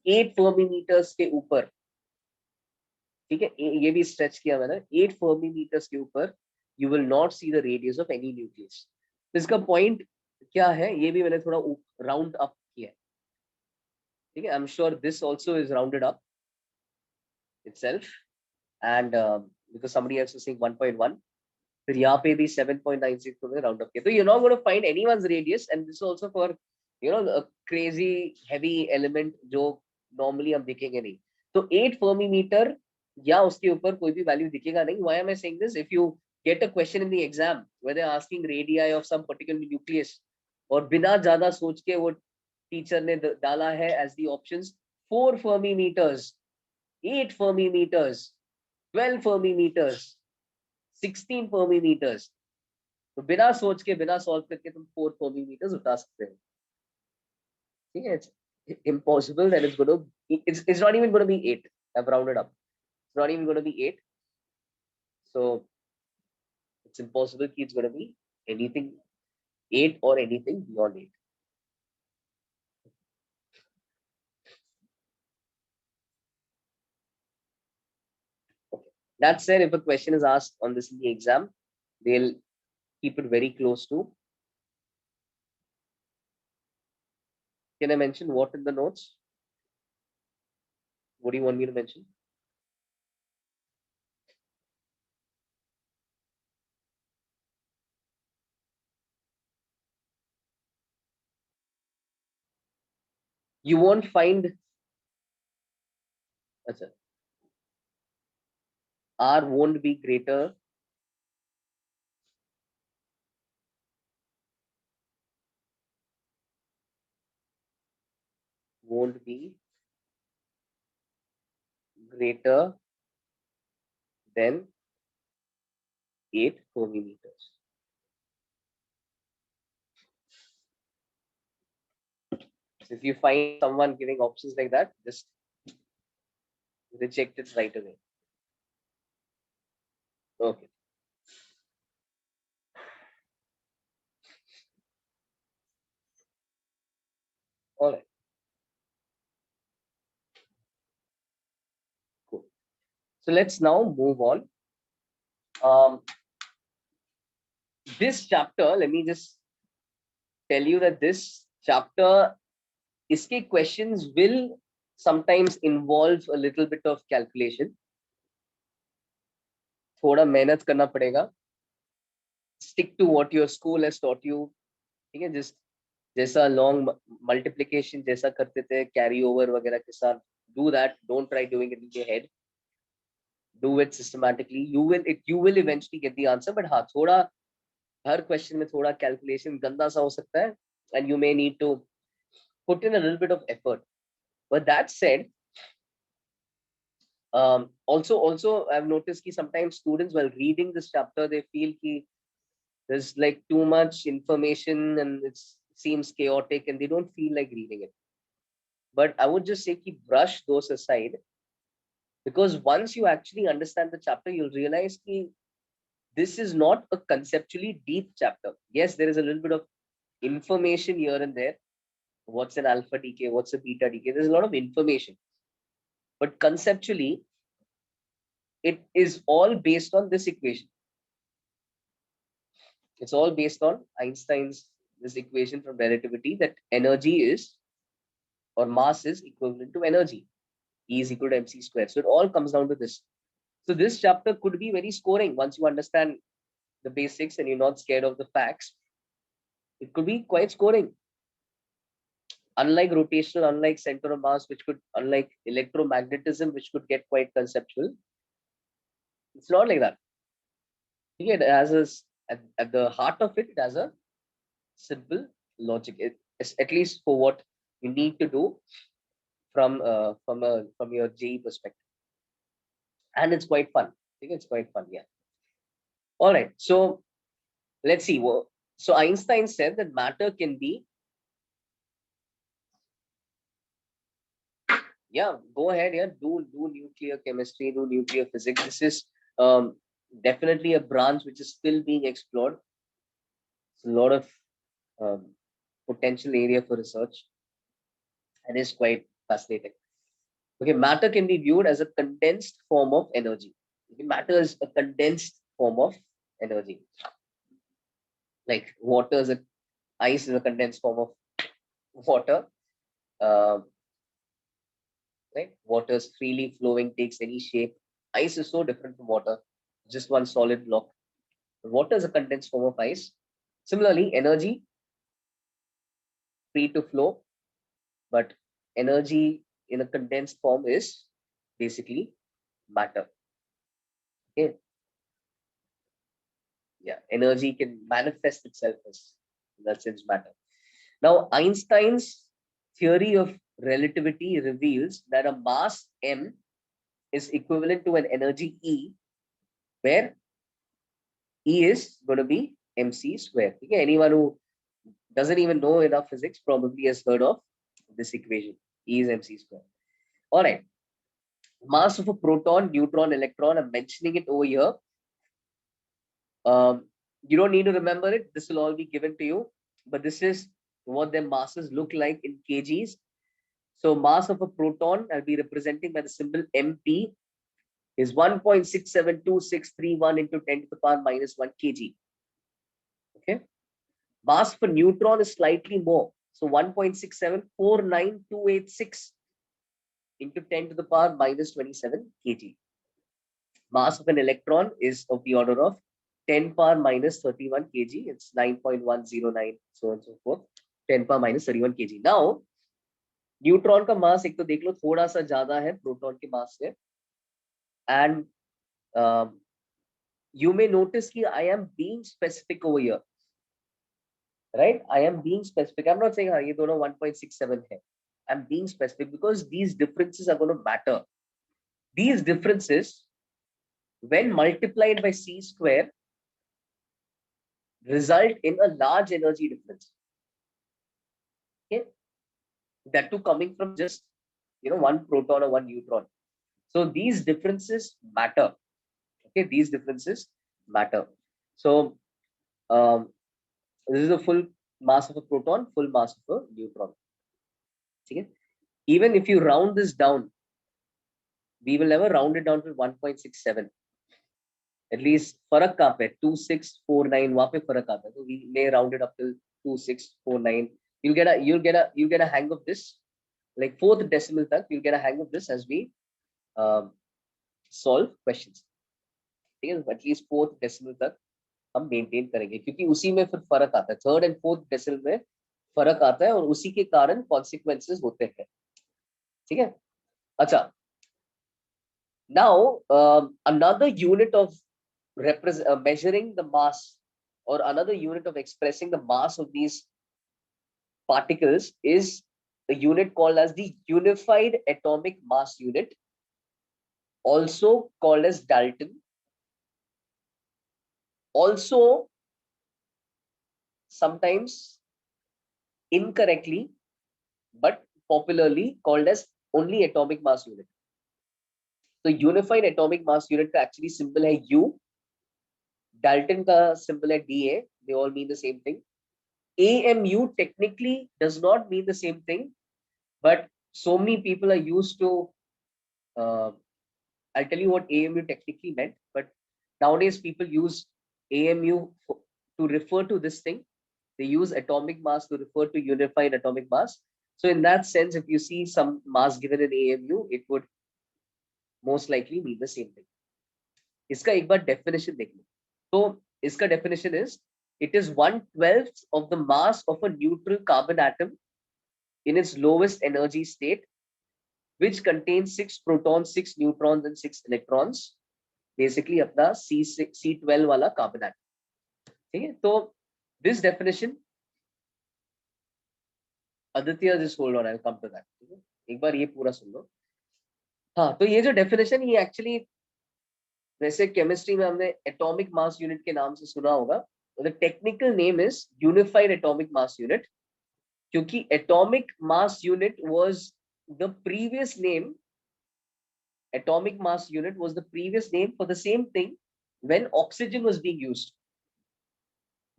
8 Fermi meters के ऊपर, ठीक है, ये भी स्ट्रेच किया मैंने, 8 Fermi meters के ऊपर you will not see the radius of any nucleus. इसका पॉइंट क्या है ये भी मैंने थोड़ा राउंड अप किया है, ठीक है. I am sure this also is rounded up itself, and because somebody else was saying 1.1, फिर यहाँ पे भी 7.96 को राउंड अप किया. तो you're not going to find anyone's radius, and this is also for a crazy heavy element जो normally हम दिखेंगे नहीं. तो 8 Fermi meter या उसके ऊपर कोई भी वैल्यू दिखेगा नहीं. Why am I saying this? If you get a question in the exam where they're asking radii of some particular nucleus, और बिना ज्यादा सोच के वो टीचर ने डाला है as the options 4 Fermi meters, 8 Fermi meters, 12 Fermi meters, 16 Fermi meters, तो बिना सोच के बिना सॉल्व करके तुम 4 Fermi meters उठा सकते हो. ठीक है, it's impossible that it's going to, it's not even going to be 8. I've rounded up. It's not even going to be 8. So it's impossible कि it's going to be anything 8 or anything beyond 8. Okay. That said, if a question is asked on this in the exam, they'll keep it very close to. Can I mention what in the notes? What do you want me to mention? You won't find, अच्छा, R won't be greater than 8 Fermi meters. So if you find someone giving options like that, just reject it right away. Okay. All right. Cool. So let's now move on. This chapter, let me just tell you that this chapter, iske questions will sometimes involve a little bit of calculation. थोड़ा मेहनत करना पड़ेगा. Stick to what your school has taught you. ठीक है, just जैसा long multiplication जैसा करते थे कैरी ओवर वगैरह के साथ, do that. Don't try doing it in your head. Do it systematically. You will eventually get the answer. But हाँ, थोड़ा हर क्वेश्चन में थोड़ा कैलकुलेशन गंदा सा हो सकता है, and you may need to put in a little bit of effort. But that said, also I've noticed that sometimes students, while reading this chapter, they feel कि there's like too much information and it seems chaotic and they don't feel like reading it. But I would just say keep brush those aside, because once you actually understand the chapter, you'll realize that this is not a conceptually deep chapter. Yes, there is a little bit of information here and there. What's an alpha decay? What's a beta decay? There's a lot of information. But conceptually, it is all based on this equation. It's all based on Einstein's this equation from relativity, that energy is, or mass is equivalent to energy. E is equal to mc square. So it all comes down to this. So this chapter could be very scoring once you understand the basics and you're not scared of the facts. It could be quite scoring. Unlike rotational, unlike center of mass, unlike electromagnetism, which could get quite conceptual, it's not like that. It has at the heart of it, it has a simple logic. It's at least for what you need to do from your JE perspective, and it's quite fun. I think it's quite fun, yeah. All right, so let's see. Well, so Einstein said that matter can be, Yeah, go ahead. Yeah, do nuclear chemistry, do nuclear physics. This is definitely a branch which is still being explored. It's a lot of um, potential area for research, and is quite fascinating. Okay, matter can be viewed as a condensed form of energy. Okay, matter is a condensed form of energy. Like water is a ice is a condensed form of water. Um, right? Water is freely flowing, takes any shape. Ice is so different from water, just one solid block. Water is a condensed form of ice. Similarly, energy free to flow, but energy in a condensed form is basically matter. Okay, yeah, energy can manifest itself as in that sense matter. Now, Einstein's theory of relativity reveals that a mass m is equivalent to an energy E, where E is going to be mc square. Okay? Anyone who doesn't even know enough physics probably has heard of this equation. E is mc square. All right. Mass of a proton, neutron, electron. I'm mentioning it over here. You don't need to remember it. This will all be given to you. But this is what their masses look like in kgs. So mass of a proton, I'll be representing by the symbol MP, is 1.672631 into 10 to the power minus 1 kg. Okay. Mass for neutron is slightly more. So 1.6749286 into 10 to the power minus 27 kg. Mass of an electron is of the order of 10 power minus 31 kg. It's 9.109, so on and so forth. 10 power minus 31 kg. Now, neutron का मास एक तो देख लो थोड़ा सा ज्यादा है proton के मास से एंड you may notice कि I am being specific over here, right? I am being specific. I'm not saying हाँ ये दोनों 1.67 है. I'm being specific because these differences are going to matter. These differences, when multiplied by c square, result in a large energy difference. Okay, that too coming from just one proton or one neutron. So these differences matter. Okay, these differences matter. So this is the full mass of a proton, full mass of a neutron. Okay? Even if you round this down, we will never round it down to 1.67. At least फर्क कहाँ पे 2649 वहाँ पे फर्क आता है तो we may round it up till 2649. You'll get a hang of this, like fourth decimal तक you'll get a hang of this as we solve questions. ठीक है, at least fourth decimal तक हम मेंटेन करेंगे क्योंकि उसी में फिर फर्क आता है. थर्ड एंड फोर्थ डेसिमल में फर्क आता है और उसी के कारण कॉन्सिक्वेंसेस होते हैं. ठीक है. अच्छा, now another unit of measuring the mass or another unit of expressing the mass of these particles is a unit called as the unified atomic mass unit, also called as Dalton, also sometimes incorrectly but popularly called as only atomic mass unit. तो unified atomic mass unit का actually symbol है U, Dalton का symbol है DA. They all mean the same thing. AMU technically does not mean the same thing, but so many people are used to I'll tell you what AMU technically meant, but nowadays people use AMU to refer to this thing. They use atomic mass to refer to unified atomic mass. So in that sense, if you see some mass given in AMU, it would most likely mean the same thing. इसका एक बार definition देख लो. तो इसका definition is, it is 1/12 of the mass of a neutral carbon atom in its lowest energy state, which contains 6 protons, 6 neutrons, and 6 electrons. Basically, अपना C12 वाला carbon atom. ठीक है. तो this definition, Aditya, just hold on, I'll come to that. ठीक है. एक बार ये पूरा सुन लो. हाँ, तो ये जो डेफिनेशन ये एक्चुअली वैसे केमिस्ट्री में हमने एटॉमिक मास यूनिट के नाम से सुना होगा. The technical name is unified atomic mass unit, क्योंकि atomic mass unit was the previous name, atomic mass unit, was the previous name for the same thing when oxygen was being used.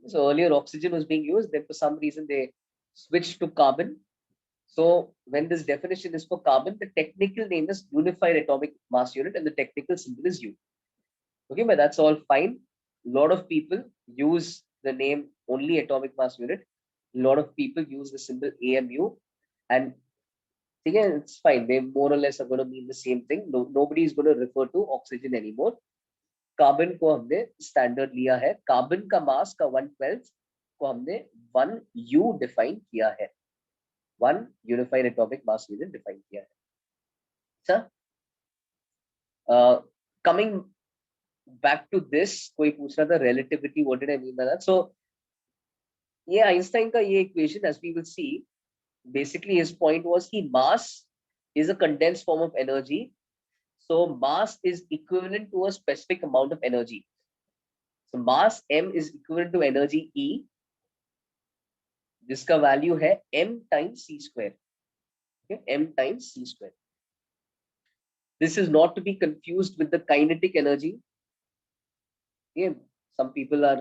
So earlier oxygen was being used, then for some reason they switched to carbon. So when this definition is for carbon, the technical name is unified atomic mass unit and the technical symbol is U. Okay, but that's all fine. A lot of people use the name only atomic mass unit. A lot of people use the symbol AMU, and again, it's fine. They more or less are going to mean the same thing. No, nobody is going to refer to oxygen anymore. Carbon को हमने standard लिया है, carbon का मास का 1/12 को हमने 1 U define किया है, 1 unified atomic mass unit define किया है. अच्छा, कमिंग बैक टू दिस, कोई पूछ रहा था relativity, what did I mean by that. So ये आइंस्टाइन का ये equation, as we will see, basically his point was कि mass is a condensed form of energy. So mass is equivalent to a specific amount of energy. So mass m is equivalent to energy E, जिसका value है m times c square. Okay, m times c square. This is not to be confused with the kinetic energy. Yeah, some people are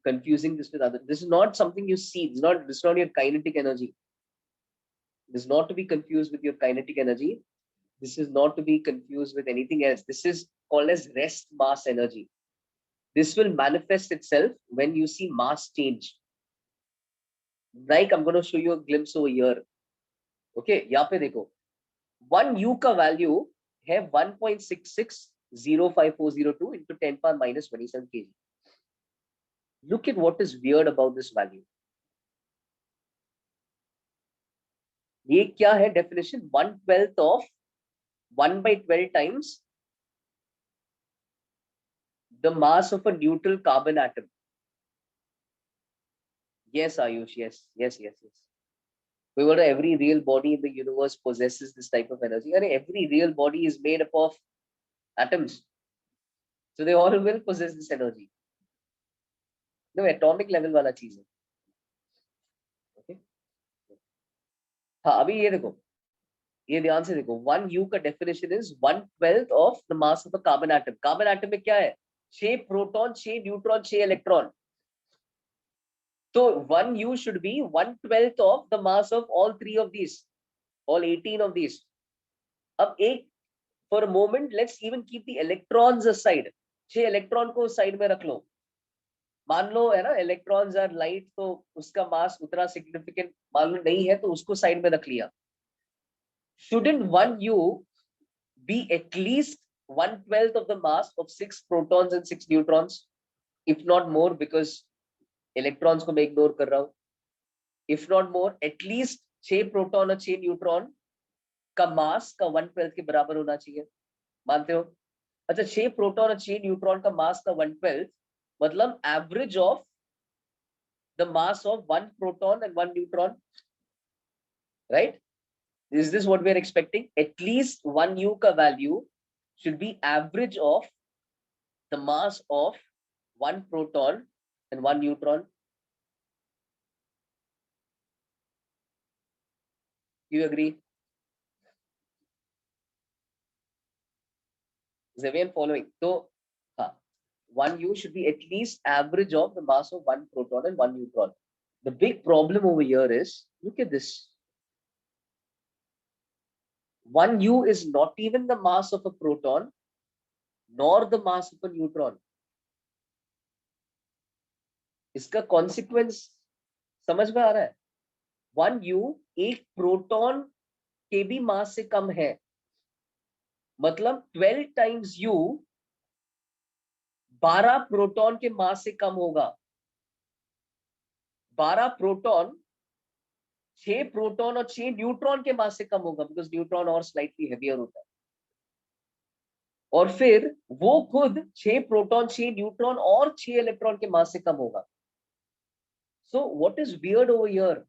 confusing this with other. This is not something you see. This is not your kinetic energy. This is not to be confused with your kinetic energy. This is not to be confused with anything else. This is called as rest mass energy. This will manifest itself when you see mass change. Like I'm going to show you a glimpse over here. Okay, यहाँ पे देखो, 1 U का value है 1.660540 into 10 power minus 27 kg. Look at what is weird about this value. ये क्या है definition? 1/12 of 1/12 times the mass of a neutral carbon atom. Yes, Ayush, yes. Every real body in the universe possesses this type of energy. Every real body is made up of atoms, so they all will possess this energy. No, atomic level वाला चीज है. Okay. हाँ, अभी ये देखो, ये ध्यान से देखो, 1 U का definition is 1/12 of the mass of a carbon atom. Carbon atom में क्या है? 6 proton, 6 neutron, 6 electron. So 1 U should be 1/12 of the mass of all 3 of these, all 18 of these. अब एक, for a moment, let's even keep the electrons aside. 6 electron को side में रख लो. मान लो है ना, इलेक्ट्रॉन्स आर लाइट, तो उसका मास उतना सिग्निफिकेंट मान लो नहीं है, तो उसको साइड में रख लिया. Shouldn't 1 U be at least 1/12 of the mass of 6 protons and 6 neutrons, if not more, because electrons को मैं इग्नोर कर रहा हूं. If not more, at least 6 proton और 6 न्यूट्रॉन का मास का 1/12 के बराबर होना चाहिए. मानते हो? अच्छा, 6 प्रोटॉन और 6 न्यूट्रॉन का मास का 1/12 मतलब average of the mass of 1 proton and 1 neutron, right? Is this what we are expecting? At least 1 U का value should be average of the mass of 1 proton and 1 neutron. Do you agree? Is everyone following? So 1 U should be at least average of the mass of 1 proton and 1 neutron. The big problem over here is, look at this. 1 U is not even the mass of a proton nor the mass of a neutron. इसका consequence समझ में आ रहा है? 1 U एक proton के भी मास से कम है, मतलब 12 times U 12 प्रोटॉन के मास से कम होगा. 12 प्रोटॉन 6 प्रोटॉन और 6 न्यूट्रॉन के मास से कम होगा, बिकॉज न्यूट्रॉन और स्लाइटली हेवियर होता है. और फिर वो खुद 6 प्रोटॉन 6 न्यूट्रॉन और 6 इलेक्ट्रॉन के मास से कम होगा. So what is weird over here?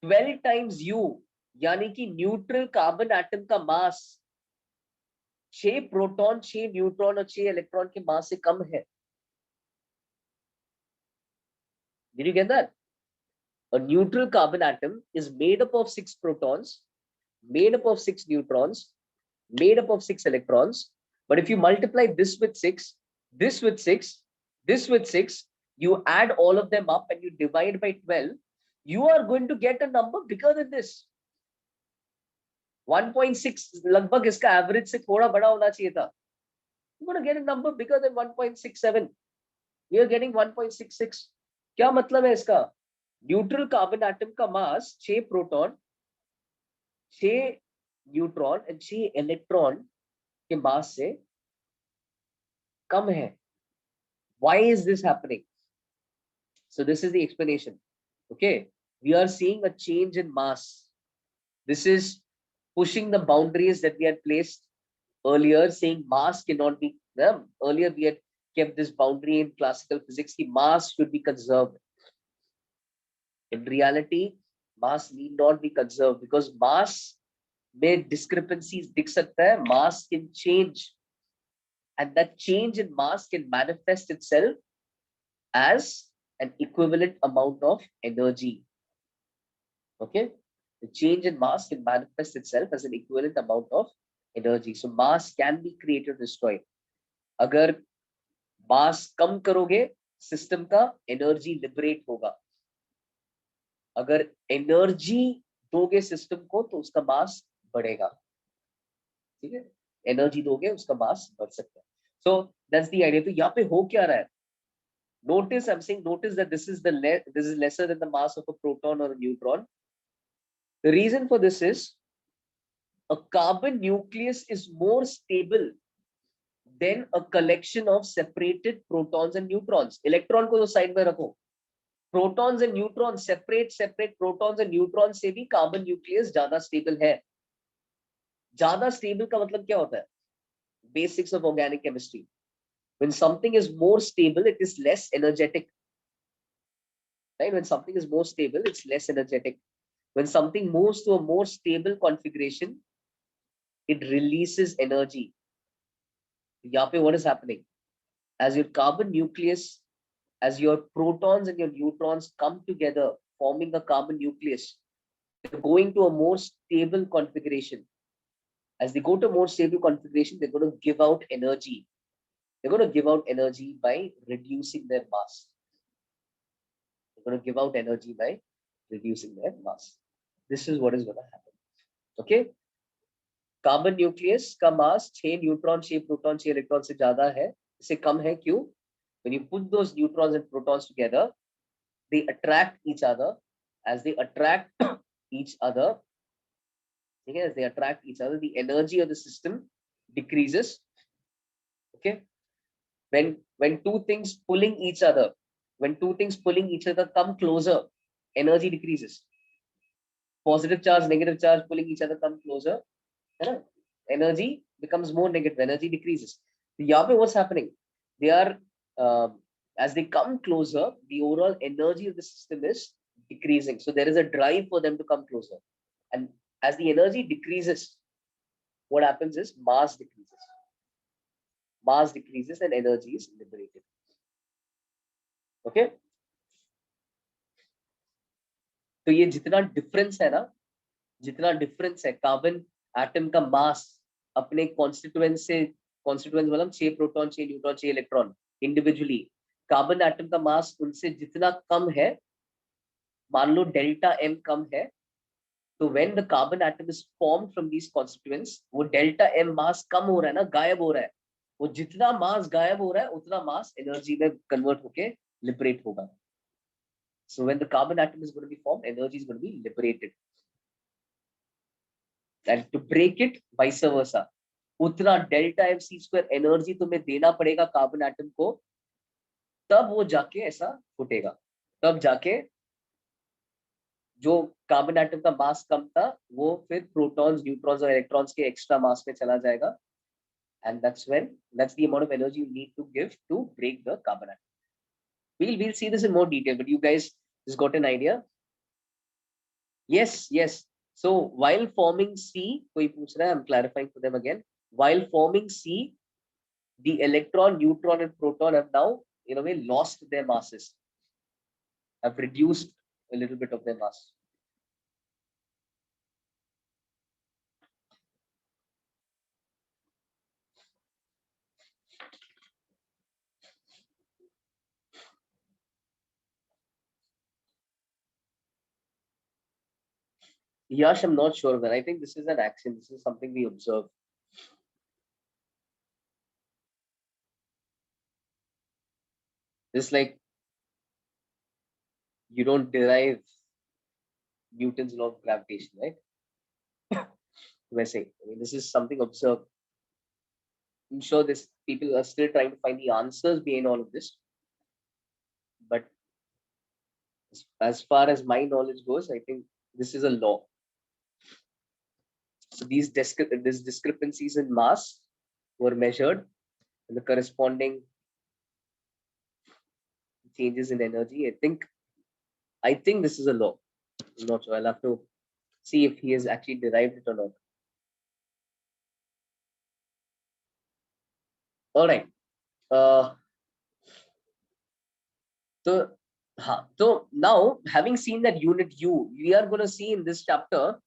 12 times U, यानी कि न्यूट्रल कार्बन एटम का मास 6 प्रोटॉन 6 न्यूट्रॉन और 6 इलेक्ट्रॉन के मास से कम है. Did you get that? A neutral carbon atom is made up of 6 protons, made up of 6 neutrons, made up of 6 electrons. But if you multiply this with 6, this with 6, this with 6, you add all of them up and you divide by 12, you are going to get a number bigger than this. 1.6 लगभग इसका average से थोड़ा बड़ा होना चाहिए था. You're going to get a number bigger than 1.67. We are getting 1.66. क्या मतलब है इसका? न्यूट्रल कार्बन एटम का मास 6 प्रोटॉन, 6 न्यूट्रॉन और 6 इलेक्ट्रॉन के मास से कम है. Why is this happening? So this is the explanation. Okay, we are seeing a change in mass. This is pushing the boundaries that we had placed earlier, saying mass cannot be. Earlier we had kept this boundary in classical physics. The mass should be conserved. In reality, mass need not be conserved because mass में discrepancies दिख सकता है. Mass can change, and that change in mass can manifest itself as an equivalent amount of energy. Okay, the change in mass can manifest itself as an equivalent amount of energy. So mass can be created or destroyed. अगर mass कम करोगे, system का energy liberate होगा. अगर energy दोगे system को, तो उसका mass बढ़ेगा. ठीक है, energy दोगे, उसका mass बढ़ सकता है. So that's the idea. तो यहाँ पे हो क्या रहा है? Notice, I'm saying, notice that this is lesser than the mass of a proton or a neutron. The reason for this is a carbon nucleus is more stable than a collection of separated protons and neutrons. Electron को तो side में रखो. Protons and neutrons, separate protons and neutrons से भी carbon nucleus ज़्यादा stable है. ज़्यादा stable का मतलब क्या होता है? Basics of organic chemistry. When something is more stable, it is less energetic. Right? When something is more stable, it's less energetic. When something moves to a more stable configuration, it releases energy. यहाँ पे what is happening? As your carbon nucleus, as your protons and your neutrons come together, forming a carbon nucleus, they're going to a more stable configuration. As they go to a more stable configuration, they're going to give out energy. They're going to give out energy by reducing their mass. They're going to give out energy by reducing their mass. This is what is going to happen. Okay? Carbon nucleus का mass 6 neutron 6 proton 6 electron से ज्यादा है. इससे कम है. क्यों? When you put those neutrons and protons together, they attract each other. As they attract each other, as they attract each other, the energy of the system decreases. Okay? When two things pulling each other come closer, energy decreases. Positive charge, negative charge pulling each other come closer, energy becomes more negative, energy decreases. यहाँ पे what's happening? They are as they come closer, the overall energy of the system is decreasing. So there is a drive for them to come closer. And as the energy decreases, what happens is mass decreases. Mass decreases and energy is liberated. Okay? तो ये जितना difference है ना, जितना difference है carbon atom का मास अपने constituent से, कॉन्स्टिट्यूएंट मतलब 6 proton 6 neutron 6 electron individually, carbon atom का मास उनसे जितना कम है, मान लो डेल्टा एम कम है, तो when the carbon atom is formed from these constituents, वो डेल्टा एम मास कम हो रहा है ना, गायब हो रहा है. वो जितना मास गायब हो रहा है उतना मास एनर्जी में कन्वर्ट होके लिबरेट होगा. So when the carbon atom is going to be formed, energy is going to be liberated. And to break it, vice versa. उतना delta M C square energy तुम्हें देना पड़ेगा carbon atom को, तब वो जाके ऐसा फूटेगा. तब जाके जो कार्बन एटम का मास कम था, वो फिर प्रोटॉन्स न्यूट्रॉन्स और इलेक्ट्रॉन्स के एक्स्ट्रा मास में चला जाएगा. And that's the amount of energy you need to give to break the carbon atom. We'll see this in more detail, but you guys just got an idea. Yes. So while forming C, koi puch raha hai, I'm clarifying for them again. While forming C, the electron, neutron, and proton have now, in a way, lost their masses, have reduced a little bit of their mass. Yash, I'm not sure, but I think this is an action. This is something we observe. Just like you don't derive Newton's law of gravitation, right? I mean, this is something observed. I'm sure this people are still trying to find the answers behind all of this. But as far as my knowledge goes, I think this is a law. So these discrepancies in mass were measured, and the corresponding changes in energy. I think this is a law. I'm not sure. I'll have to see if he has actually derived it or not. All right. So now, having seen that unit U, we are going to see in this chapter,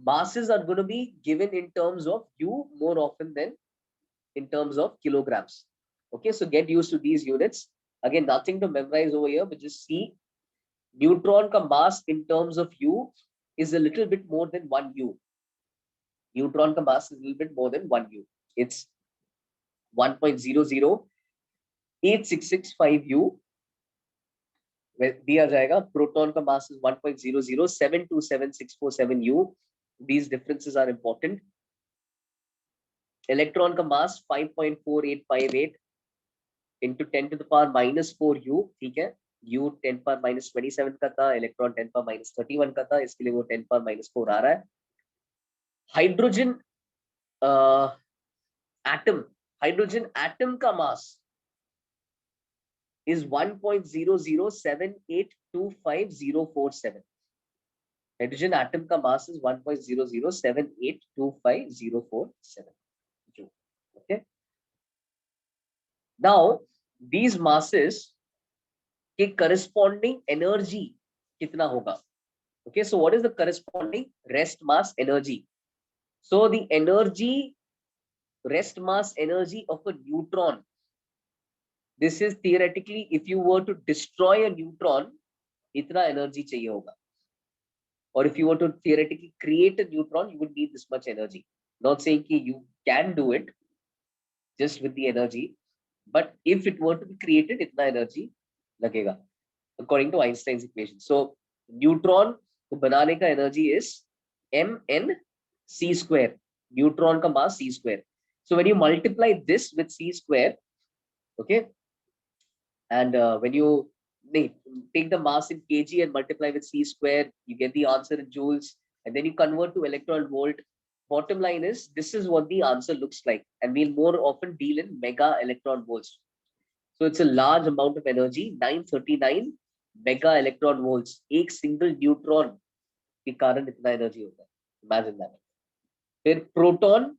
masses are going to be given in terms of U more often than in terms of kilograms. Okay, so get used to these units. Again, nothing to memorize over here, but just see neutron ka mass in terms of U is a little bit more than 1 U. Neutron ka mass is a little bit more than 1 U. It's 1.00866 U. दिया जाएगा. Proton का mass is 1.0072767 U. These differences are important. Electron का mass 5.4858 into 10 to the power minus 4 U. ठीक है. U 10 power minus 27 का था, electron 10 power minus 31 का था, इसके लिए वो 10 power minus 4 आ रहा है. Hydrogen atom का mass is 1.007825047. Hydrogen atom का mass is 1.007825047. Okay. Now these masses के corresponding energy कितना होगा? Okay, so what is the corresponding rest mass energy? So the rest mass energy of a neutron. This is theoretically, if you were to destroy a neutron, itna energy chahiye hoga. Or if you were to theoretically create a neutron, you would need this much energy. Not saying ki you can do it just with the energy, but if it were to be created, itna energy lagega, according to Einstein's equation. So neutron ko banane ka energy is mn c square. Neutron ka mass c square. So when you multiply this with c square, okay, and when you take the mass in kg and multiply with c square, you get the answer in joules, and then you convert to electron volt. Bottom line is, this is what the answer looks like, and we'll more often deal in mega electron volts. So it's a large amount of energy, 939 mega electron volts. एक single neutron के कारण इतना energy होता है. Imagine that. फिर proton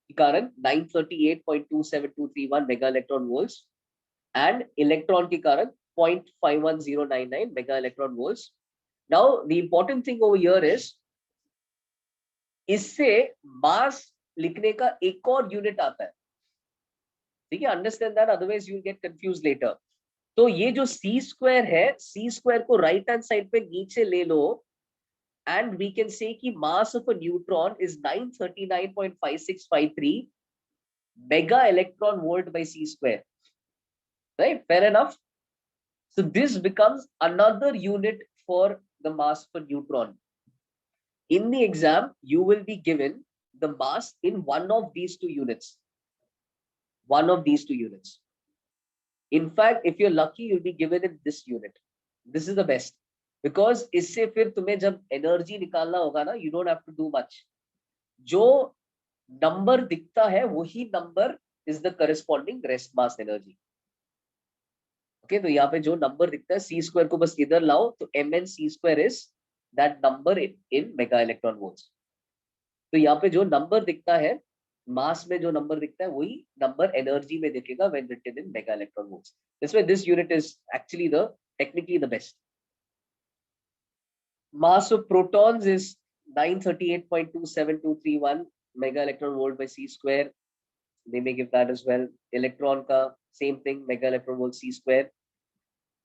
के कारण 938.27231 mega electron volts. And electron के कारण 0.51099 mega electron volts. Now the important thing over here is, इससे mass लिखने का एक और यूनिट आता है. ठीक है, understand that, otherwise you will get confused later. तो ये जो c square है, c square को right hand side पे नीचे ले लो, and we can say कि mass of a neutron is 939.5653 mega electron volt by c square. Right, fair enough. So this becomes another unit for the mass for neutron. In the exam, you will be given the mass in one of these two units. One of these two units. In fact, if you're lucky, you'll be given in this unit. This is the best. Because इससे फिर तुम्हें जब energy निकालना होगा ना, you don't have to do much. जो number दिखता है, वही number is the corresponding rest mass energy. Okay, तो यहाँ पे जो नंबर दिखता है c square को बस इधर लाओ, तो mn c square is that number in mega electron volts. तो यहाँ पे जो नंबर दिखता है, मास में जो नंबर दिखता है, वही नंबर एनर्जी में दिखेगा when written in mega electron volts. This way, this unit is actually technically the best. Mass of protons is 938.27231 mega electron volt by c square. They may give that as well. Electron ka same thing, mega electron volt c square.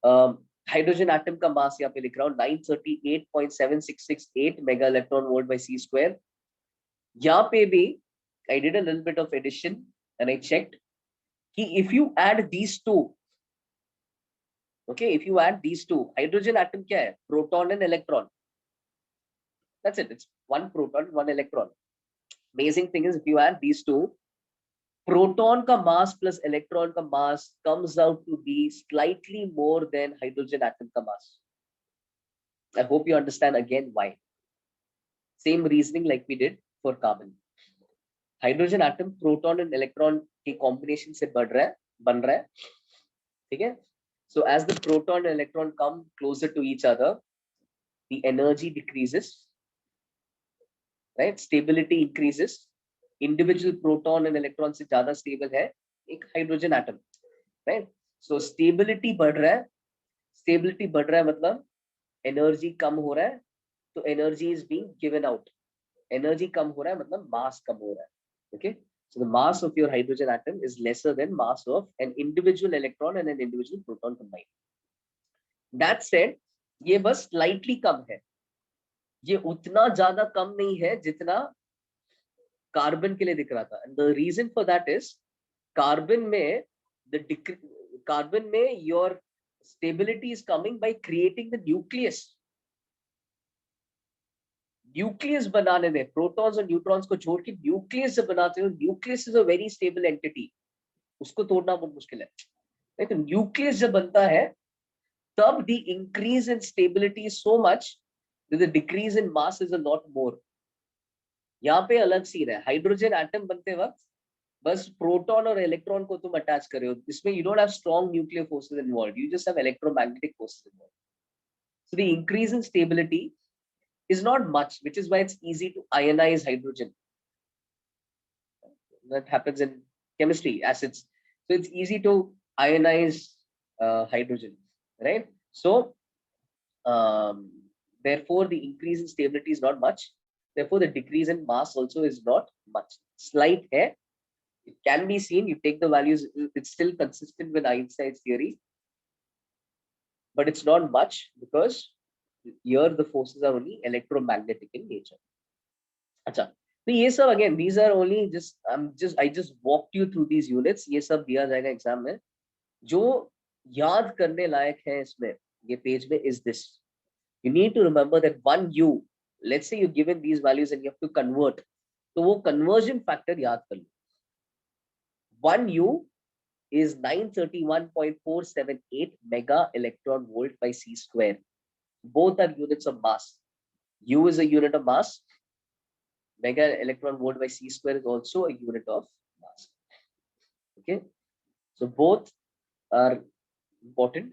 Hydrogen atom का mass यहाँ पे लिख रहा हूँ 938.7668 mega electron volt by C square. यहाँ पे भी I did a little bit of addition and I checked कि if you add these two, okay, if you add these two, hydrogen atom क्या है? Proton and electron. That's it. It's one proton, one electron. Amazing thing is if you add these two, proton का mass plus electron का mass comes out to be slightly more than hydrogen atom का mass. I hope you understand again why. Same reasoning like we did for carbon. Hydrogen atom proton and electron की combination से बन रहा है, ठीक है? So as the proton and electron come closer to each other, the energy decreases, right? Stability increases. Individual proton and electron से ज़्यादा stable है एक hydrogen atom, right? So stability बढ़ रहा है मतलब energy कम हो रहा है, तो energy is being given out. Energy कम हो रहा है मतलब mass कम हो रहा है, okay? So the mass of your hydrogen atom is lesser than mass of an individual electron and an individual proton combined. That said, ये बस slightly कम है, ये उतना ज़्यादा कम नहीं है जितना कार्बन के लिए दिख रहा था. And the reason for that is carbon में your stability is coming by creating the nucleus. Nucleus बनाने में प्रोटॉन्स और न्यूट्रॉन्स को छोड़ के न्यूक्लियस जब बनाते हो, nucleus is a very stable entity, उसको तोड़ना बहुत मुश्किल है. तो न्यूक्लियस जब बनता है तब the increase in stability is so much that the decrease in mass is a lot more. यहाँ पे अलग सीन है. हाइड्रोजन एटम बनते वक्त बस प्रोटॉन और इलेक्ट्रॉन को तुम अटैच कर रहे हो, इसमें you don't have strong nuclear forces involved, you just have electromagnetic forces involved. So the increase in stability is not much, which is why it's easy to ionize hydrogen. That happens in chemistry, acids. So it's easy to ionize hydrogen, right? So therefore the increase in stability is not much. Therefore the decrease in mass also is not much. Slight है. It can be seen. You take the values, it's still consistent with Einstein's theory, but it's not much because here the forces are only electromagnetic in nature. अच्छा, तो ये सब again these are only I just walked you through these units. ये सब दिया जाएगा exam में. जो याद करने लायक है इसमें ये पेज में is this. You need to remember that 1U, let's say you're given these values and you have to convert, तो वो conversion factor याद कर लो. 1U is 931.478 mega electron volt by c square. Both are units of mass. U is a unit of mass. Mega electron volt by c square is also a unit of mass. Okay, so both are important.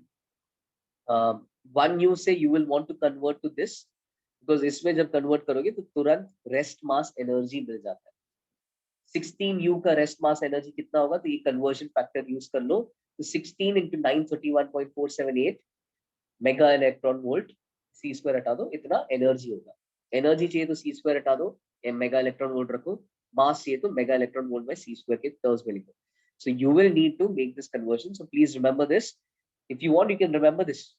1U से you will want to convert to this because इसमें जब convert करोगे तो तुरंत rest mass energy मिल जाता है. 16U का rest mass energy कितना होगा, तो ये conversion factor use कर लो, तो 16 into 931.478 मेगा इलेक्ट्रॉन वोल्ट सी स्क्वायर हटा दो, इतना एनर्जी होगा. एनर्जी चाहिए तो सी स्क्वायर हटा दो, मेगा इलेक्ट्रॉन वोल्ट रखो. मास चाहिए तो mega electron volt by C square के टर्म्स में लिखो. So you will need to make this conversion. So please remember this. If you want you can remember this,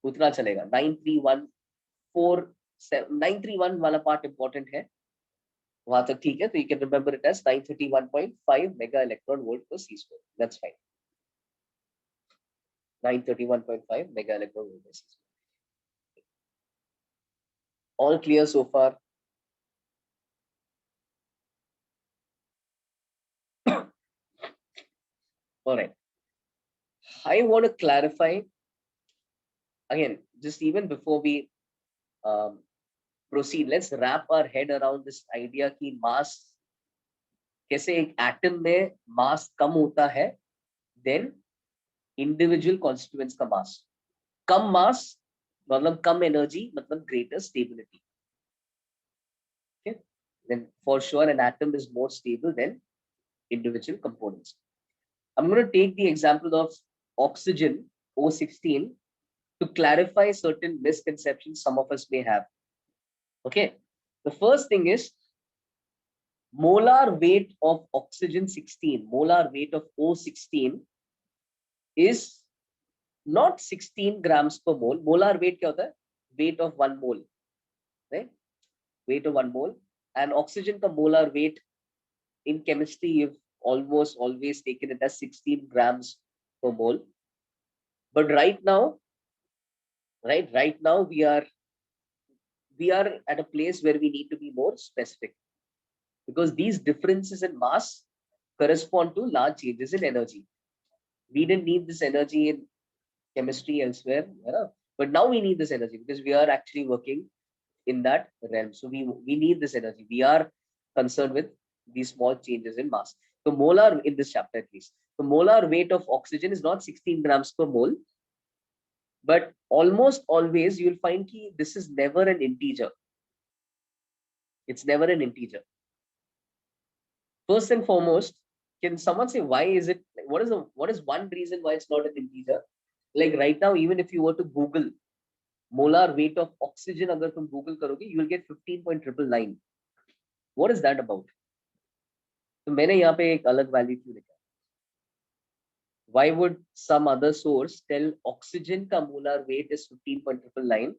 उतना चलेगा. 931 वाला पार्ट इंपॉर्टेंट है, वहां तक ठीक है. तो you can remember it as 931.5 mega electron volt per c square. That's fine. 931.5 mega electron volt per c square. All clear so far? All right. I want to clarify again, just even before we proceed, let's wrap our head around this idea कि mass कैसे एक atom में mass कम होता है then individual constituents का mass. कम mass मतलब कम energy मतलब greater stability. Okay, then for sure an atom is more stable than individual components. I'm going to take the example of oxygen O16 to clarify certain misconceptions some of us may have. Okay, the first thing is molar weight of oxygen 16, molar weight of O16 is not 16 grams per mole. Molar weight क्या होता है? Weight of 1 mole, right? Weight of 1 mole. And oxygen का molar weight in chemistry, you've almost always taken it as 16 grams per mole. But right now we are at a place where we need to be more specific, because these differences in mass correspond to large changes in energy. We didn't need this energy in chemistry elsewhere, but now we need this energy because we are actually working in that realm. So we need this energy. We are concerned with these small changes in mass. So molar, in this chapter at least, the molar weight of oxygen is not 16 grams per mole, but almost always you'll find that this is never an integer. It's never an integer. First and foremost, can someone say why is it? What is one reason why it's not an integer? Like right now, even if you were to Google molar weight of oxygen, agar tum Google karoge, you will get 15.999. What is that about? तो मैंने यहाँ पे एक अलग value क्यों लिखा? Why would some other source tell oxygen का molar weight is 15.999,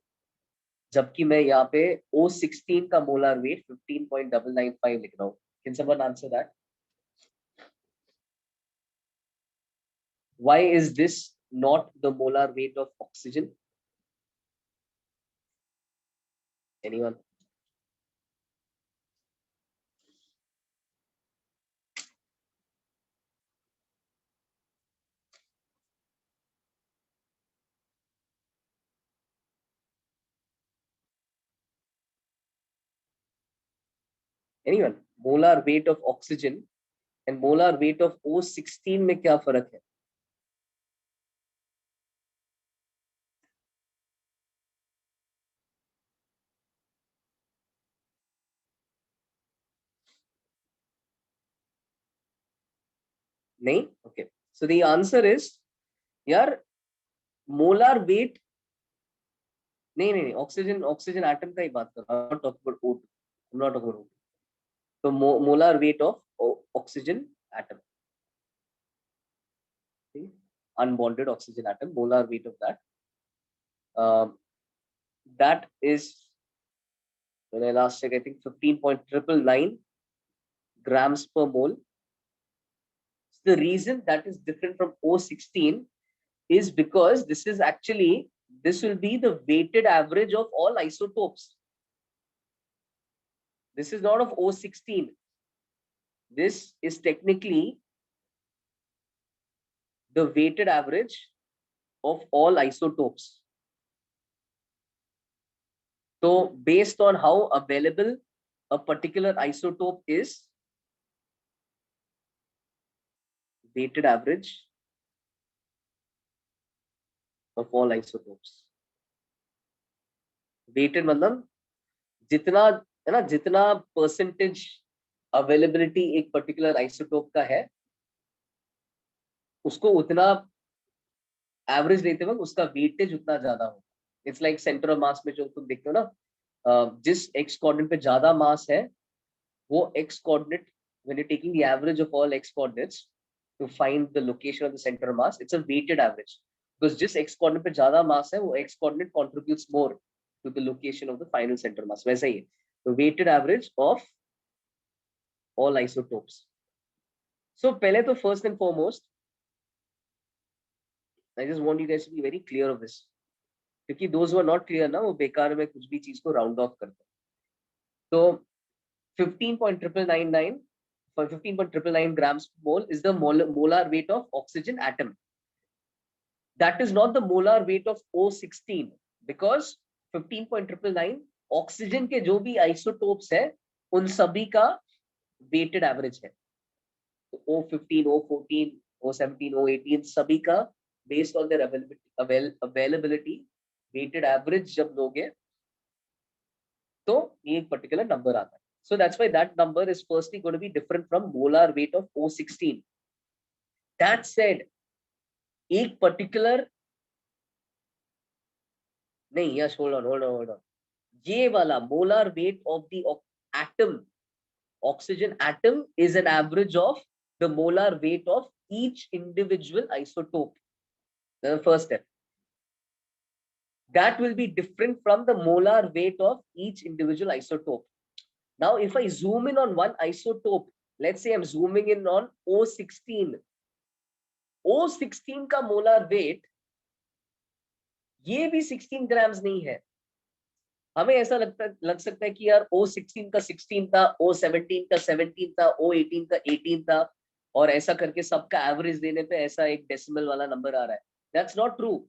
जबकि मैं यहाँ पे O16 का molar weight 15.995 लिख रहा हूँ? Can someone answer that? Why is this not the molar weight of oxygen? Anyone? Anyone? Molar weight of oxygen and molar weight of O16 में क्या फर्क है? नहीं? Okay. So the answer is, यार, molar weight नहीं oxygen atom का ही बात कर रहा हूं. I'm not talking about O2. I'm not talking about O2. So molar weight of oxygen atom, okay? Unbonded oxygen atom, molar weight of that, that is, when I last checked, I think 15.999 grams per mole. The reason that is different from O16 is because this will be the weighted average of all isotopes. This is not of O16. This is technically the weighted average of all isotopes. So based on how available a particular isotope is, weighted average of all isotopes. Weighted मतलब जितना है ना, जितना percentage availability एक particular isotope का है, उसको उतना एवरेज लेते वक्त उसका वेटेज उतना ज्यादा हो. इट्स लाइक सेंटर ऑफ मास में जो तुम देखते हो ना, जिस एक्स कोऑर्डिनेट पे ज्यादा मास है, वो X coordinate, when you taking the average of all X coordinates to find the location of the centre of mass, it's a weighted average, because जिस एक्स कोऑर्डिनेट पे ज्यादा मास है, वो X coordinate contributes more to the location of the final center mass. वैसा ही है, the weighted average of all isotopes. So पहले तो first and foremost, I just want you guys to be very clear of this, क्योंकि those who are not clear ना, वो बेकार में कुछ भी चीज को round off करते हैं. तो 15.999 for 15.999 grams per mole is the molar weight of oxygen atom. That is not the molar weight of O16, because 15.999 oxygen के जो भी आइसोटोप्स है, उन सभी का वेटेड एवरेज है. तो O15, O14, O17, O18 सभी का based on their availability weighted average जब लोगे तो ये एक पर्टिकुलर नंबर आता है. So that's why that number is firstly going to be different from molar weight of O16. That said, एक पर्टिकुलर नहीं, यस, hold on. ये वाला molar weight of the atom, oxygen atom, is an average of the molar weight of each individual isotope. The first step. That will be different from the molar weight of each individual isotope. Now, if I zoom in on one isotope, let's say I'm zooming in on O16. O16 का molar weight ये भी 16 grams नहीं है. हमें ऐसा लग सकता है कि यार O16 का 16 था, O17 का 17 था, O18 का 18 था, और ऐसा करके सबका एवरेज देने पे ऐसा एक डेसिमल वाला नंबर आ रहा है. That's not true.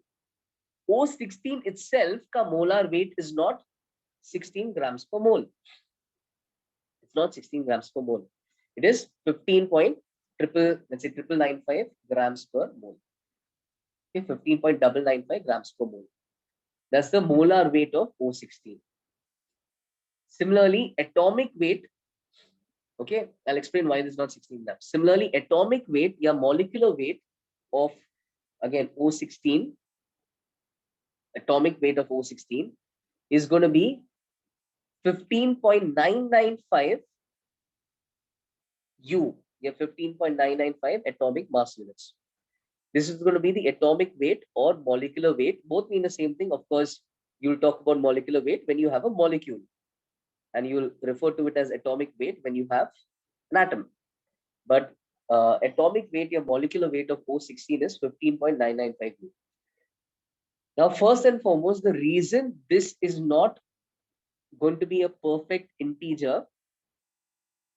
O16 itself का molar weight is not 16 grams per mole. It's not 16 grams per mole. It is 15.995 grams per mole. Okay, 15.995 grams per mole. That's the molar weight of O16. Similarly, atomic weight. Okay, I'll explain why this is not 16 grams. Similarly, atomic weight, या molecular weight of, again, O16, atomic weight of O16 is going to be 15.995 U, yeah, 15.995 atomic mass units. This is going to be the atomic weight or molecular weight. Both mean the same thing. Of course, you'll talk about molecular weight when you have a molecule, and you'll refer to it as atomic weight when you have an atom. But atomic weight, your molecular weight of O16 is 15.995 U. Now, first and foremost, the reason this is not going to be a perfect integer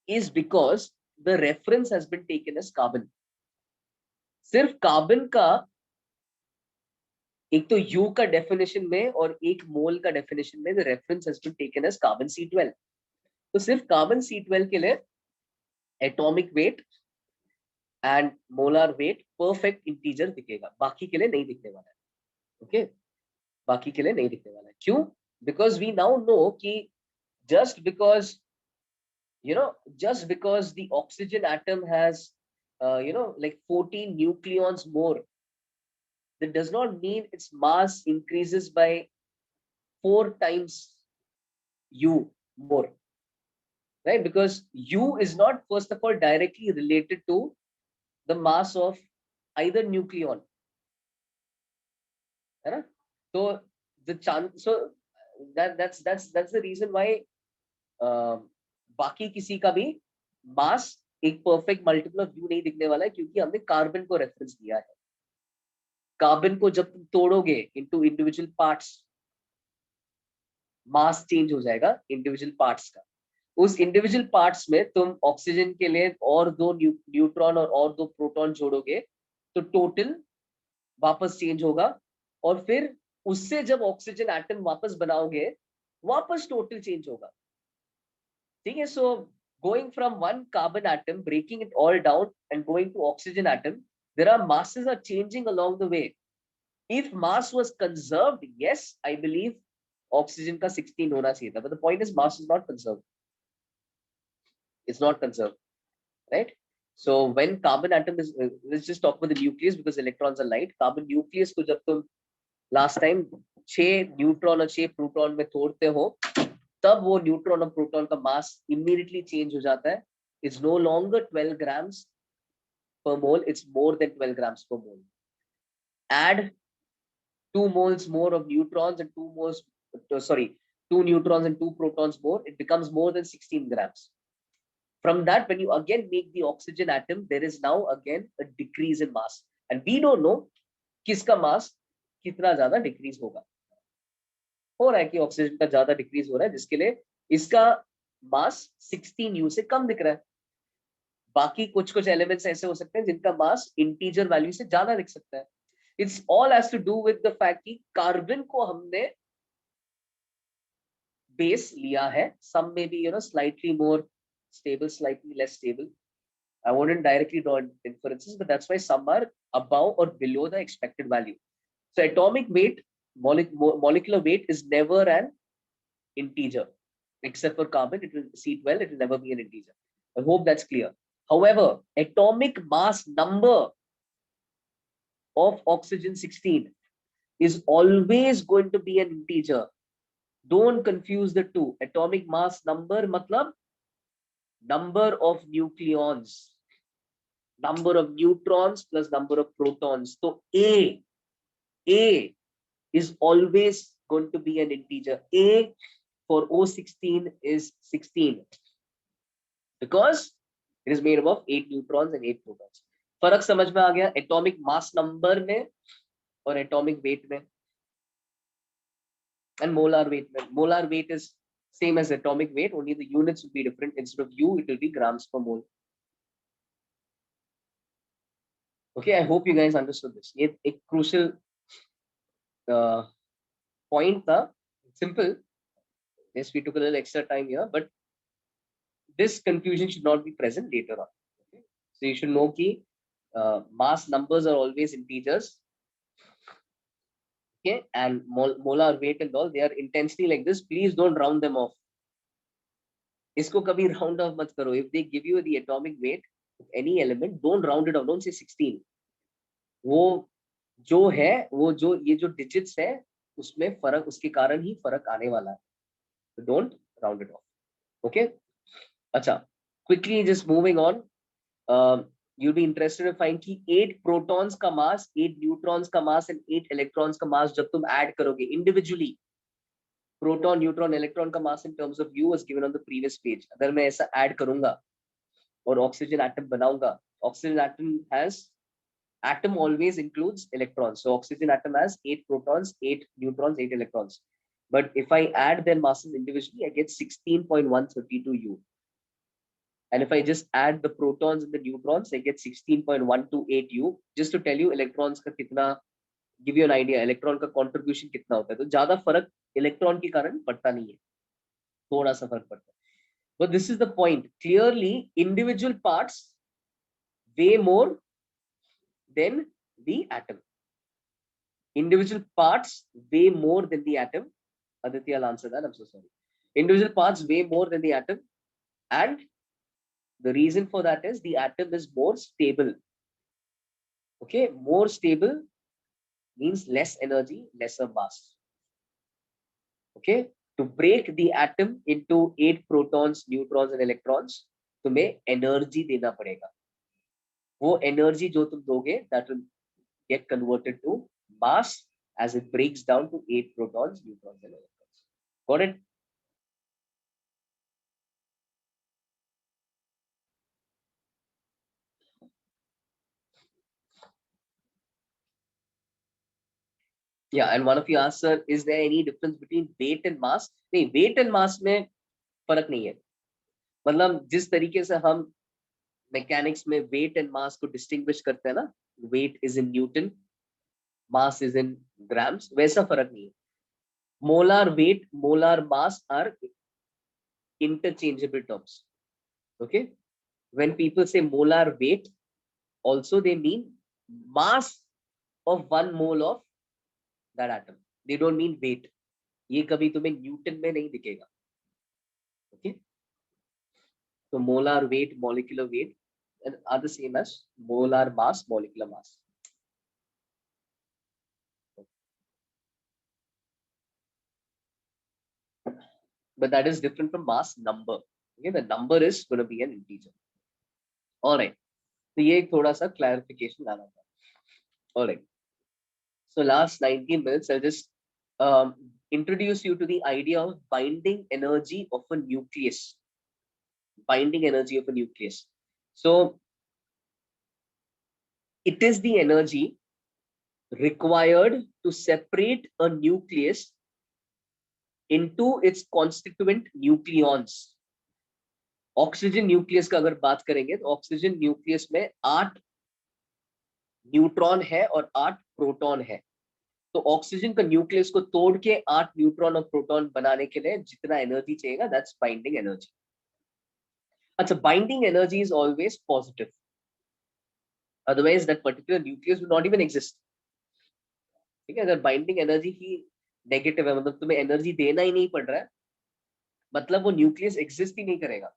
is because the reference has been taken as carbon. सिर्फ carbon का एक तो U का definition में और एक मोल का definition में, the reference has been taken as carbon C12. तो सिर्फ कार्बन C12 के लिए atomic weight and molar weight perfect integer दिखेगा, बाकी के लिए नहीं दिखने वाला है. ओके, बाकी के लिए नहीं दिखने वाला है. क्यों? बिकॉज वी नाउ नो कि just because the oxygen atom has like 14 nucleons more, that does not mean its mass increases by 4 times U more, right? Because U is not, first of all, directly related to the mass of either nucleon. Right? So the chance, so that's the reason why बाकी किसी का भी मास एक perfect multiple of you नहीं दिखने वाला है, क्योंकि हमने कार्बन को रेफरेंस दिया है. कार्बन को जब तुम तोड़ोगे into individual parts, mass change हो जाएगा इंडिविजुअल पार्ट्स का. उस इंडिविजुअल पार्ट्स में तुम ऑक्सीजन के लिए और 2 न्यूट्रॉन और 2 प्रोटॉन जोड़ोगे तो टोटल वापस चेंज होगा, और फिर उससे जब ऑक्सीजन एटम वापस बनाओगे वापस टोटल चेंज होगा. ठीक है. सो going from one carbon atom, breaking it all down and going to oxygen atom, there are masses are changing along the way. If mass was conserved, yes, I believe oxygen का 16 होना चाहिए था, but the point is mass is not conserved. It's not conserved, right? So when carbon atom is, let's just talk about the nucleus because electrons are light. Carbon nucleus को जब तुम last time 6 neutron और 6 proton में तोड़ते हो, तब वो neutron और प्रोटॉन का मास इमीडिएटली चेंज हो जाता है. It's no longer 12 grams per mole, it's more than 12 grams per mole. Add 2 moles more of neutrons and 2 neutrons and 2 protons more, it becomes more than 16 grams. From that, when you again make the oxygen atom, there is now again a decrease in mass, and we don't know किसका मास कितना ज्यादा decrease होगा. हो रहा है कि oxygen का ज्यादा डिक्रीज हो रहा है, जिसके लिए इसका मास 16 U से कम दिख रहा है. बाकी कुछ एलिमेंट्स ऐसे हो सकते हैं जिनका मास इंटीजर वैल्यू से ज्यादा दिख सकता है. It's all has to do with the fact कि कार्बन को हमने बेस लिया है. सम में भी slightly more stable, slightly less stable. I wouldn't directly draw inferences, but that's why some are above or below the expected value. So atomic weight, molecular weight is never an integer, except for carbon. It will C12. It will never be an integer. I hope that's clear. However, atomic mass number of oxygen 16 is always going to be an integer. Don't confuse the two. Atomic mass number matlab number of nucleons, number of neutrons plus number of protons. So A is always going to be an integer. A for O16 is 16 because it is made up of 8 neutrons and 8 protons. फर्क समझ में आ गया atomic mass number में और atomic weight में and molar weight में. Molar weight is same as atomic weight, only the units will be different. Instead of U, it will be grams per mole. Okay, I hope you guys understood this. ये एक crucial point था. Simple. Yes, we took a little extra time here, but this confusion should not be present later on. Okay? So you should know कि mass numbers are always integers. Okay, and molar weight and all, they are intensely like this. Please don't round them off. इसको कभी round off मत करो. If they give you the atomic weight of any element, don't round it off. Don't say 16. वो जो है, वो जो ये जो digits है, उसमें फर्क, उसके कारण ही फर्क आने वाला है. So don't round it off. Okay. अच्छा. Quickly, just moving on. You'll be interested to find कि 8 protons का mass, 8 neutrons का mass and 8 electrons का mass जब तुम add करोगे individually, proton, neutron, electron का mass in terms of U was given on the previous page. अगर मैं ऐसा add करूँगा और oxygen atom बनाऊँगा, oxygen atom always includes electrons. So oxygen atom has 8 protons, 8 neutrons, 8 electrons. But if I add their masses individually, I get 16.132 U. And if I just add the protons and the neutrons, I get 16.128 U. Just to tell you electrons का कितना, give you an idea, electron का contribution कितना होता है. तो ज़्यादा फर्क electron के कारण पड़ता नहीं है, थोड़ा सा फर्क पड़ता है. But this is the point. Clearly, individual parts weigh more than the atom. Individual parts weigh more than the atom. Aditya, I'll answer that. I'm so sorry. Individual parts weigh more than the atom, and the reason for that is the atom is more stable. Okay, more stable means less energy, lesser mass. Okay, to break the atom into 8 protons, neutrons and electrons, तुम्हें energy देना पड़ेगा. वो energy जो तुम दोगे, that will get converted to mass as it breaks down to 8 protons, neutrons and electrons. Got it? Yeah, and one of you asked, sir, is there any difference between weight and mass? नहीं, weight and mass में फर्क नहीं है. मतलब जिस तरीके से हम मैकेनिक्स में weight and mass को distinguish करते हैं ना, weight is in Newton, mass is in grams, वैसा फर्क नहीं है. Molar weight, molar mass are interchangeable terms. Okay, when people say molar weight, also they mean mass of 1 mole of that atom. They don't mean weight. ये कभी तुम्हें Newton में नहीं दिखेगा. Okay, so molar weight, molecular weight are the same as molar mass, molecular mass. But that is different from mass number. Okay, the number is going to be an integer. All right, so ये एक थोड़ा सा clarification लाना था. All right, so last 19 minutes I'll just introduce you to the idea of binding energy of a nucleus. Binding energy of a nucleus. So it is the energy required to separate a nucleus into its constituent nucleons. Oxygen nucleus का अगर बात करेंगे तो oxygen nucleus में 8 neutron है और 8 proton है. तो ऑक्सीजन का न्यूक्लियस को तोड़ के 8 न्यूट्रॉन और प्रोटॉन बनाने के लिए जितना एनर्जी चाहिएगा, दैट्स बाइंडिंग एनर्जी. अच्छा, binding energy is always positive, otherwise that particular nucleus will not even exist. ठीक है, अगर बाइंडिंग एनर्जी ही नेगेटिव है, मतलब तुम्हें एनर्जी देना ही नहीं पड़ रहा है, मतलब वो न्यूक्लियस एग्जिस्ट ही नहीं करेगा.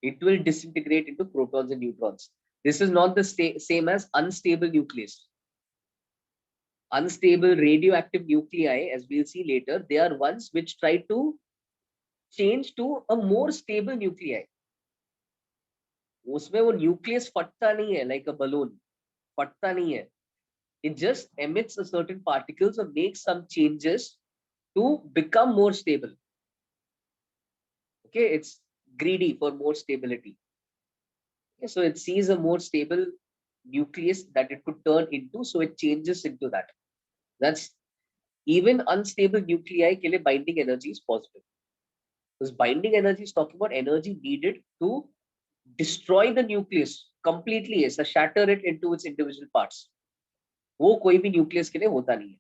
It will disintegrate into protons and neutrons. This is not the same as unstable nucleus. Unstable radioactive nuclei, as we'll see later, they are ones which try to change to a more stable nuclei. उसमें वो nucleus फटता नहीं है like a balloon, फटता नहीं है. It just emits a certain particles or makes some changes to become more stable. Okay, it's greedy for more stability. Okay, so it sees a more stable nucleus that it could turn into, so it changes into that. That's even unstable nuclei के लिए binding energy is positive. Because binding energy is talking about energy needed to destroy the nucleus completely, is shatter it into its individual parts. वो कोई भी nucleus के लिए होता नहीं है.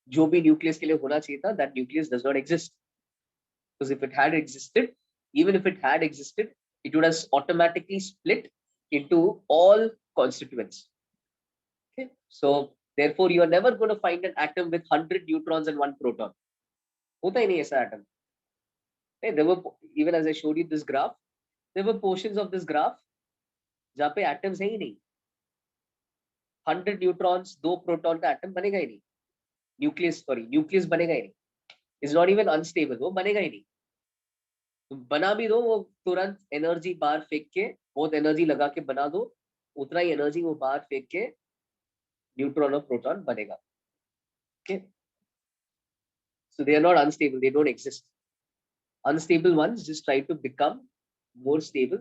जो भी nucleus के लिए होना चाहिए था, that nucleus does not exist. Because if it had existed, even if it had existed, it would have automatically split into all constituents. Okay, so therefore you are never going to find an atom with 100 neutrons and 1 proton. होता ही नहीं ऐसा atom. Okay, there were, even as I showed you this graph, there were portions of this graph जहाँ पे atoms है ही नहीं. 100 neutrons, 2 proton का atom बनेगा ही नहीं. Nucleus बनेगा ही नहीं. Is not even unstable, वो बनेगा ही नहीं. बना भी दो, वो तुरंत एनर्जी बाहर फेंक के, बहुत एनर्जी लगा के बना दो, उतना ही एनर्जी वो बाहर फेंक के न्यूट्रॉन और प्रोटॉन बनेगा. Okay, so they are not unstable, they don't exist. Unstable ones just try to become more stable.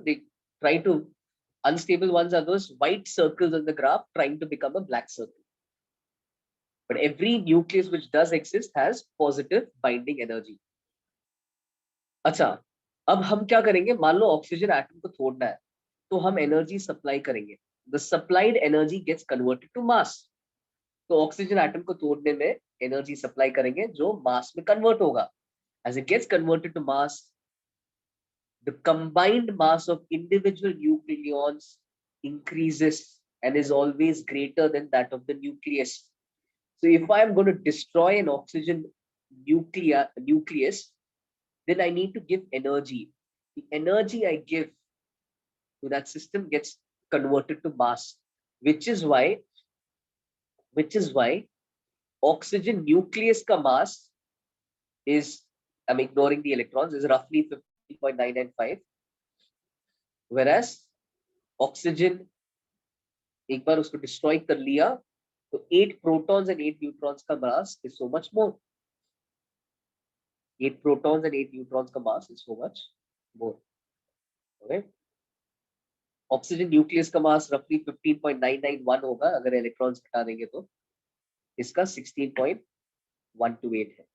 Unstable ones are those white circles on the graph trying to become a black circle. But every nucleus which does exist has positive binding energy. अच्छा, अब हम क्या करेंगे, मान लो oxygen atom को तोड़ना है, तो हम एनर्जी सप्लाई करेंगे. The supplied energy gets converted to mass. तो ऑक्सीजन एटम को तोड़ने में एनर्जी सप्लाई करेंगे जो मास में कन्वर्ट होगा. As it gets converted to mass, the combined mass of individual nucleons increases and is always greater than that of the nucleus. So if I am going to destroy an oxygen nucleus, then I need to give energy. The energy I give to that system gets converted to mass, which is why oxygen nucleus ka mass is, I'm ignoring the electrons, is roughly 15.995, whereas oxygen एक बार उसको destroy कर लिया तो 8 protons and 8 neutrons का mass is so much more. 8 protons and 8 neutrons का mass is so much more. Okay, oxygen nucleus का मास रफली 15.991 होगा, अगर इलेक्ट्रॉन्स हटा देंगे तो इसका 16.128 है.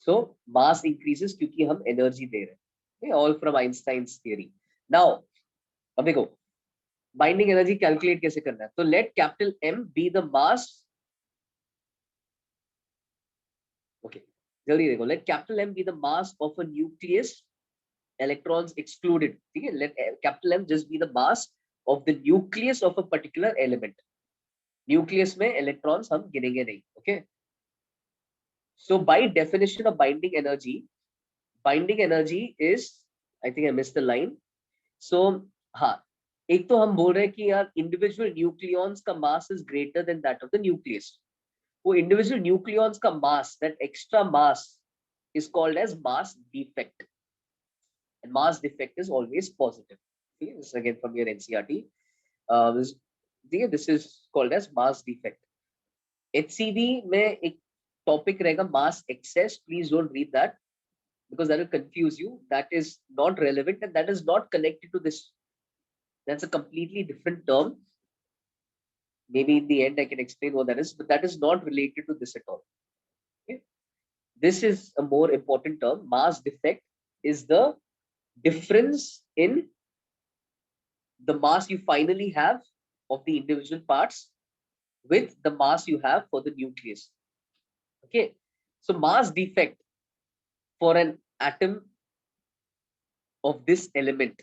सो मास इंक्रीजेस क्योंकि हम एनर्जी दे रहे हैं. All from Einstein's theory. Now अब देखो बाइंडिंग एनर्जी कैलकुलेट कैसे करना है. तो let capital M be the mass. Okay, जल्दी देखो. Let capital M be the mass of a nucleus, electrons excluded. ठीक है, let capital M just be the mass of the nucleus of a particular element. Nucleus में electrons हम गिनेंगे नहीं. Okay, so by definition of binding energy is, I think I missed the line. So हाँ, एक तो हम बोल रहे हैं कि यार individual nucleons का mass is greater than that of the nucleus. वो individual nucleons का mass, that extra mass is called as mass defect. And mass defect is always positive. Okay, this is again from your NCERT. This is called as mass defect. HCV में एक topic रहेगा mass excess. Please don't read that because that will confuse you. That is not relevant and that is not connected to this. That's a completely different term. Maybe in the end I can explain what that is, but that is not related to this at all. Okay? This is a more important term. Mass defect is the difference in the mass you finally have of the individual parts with the mass you have for the nucleus. Okay, so mass defect for an atom of this element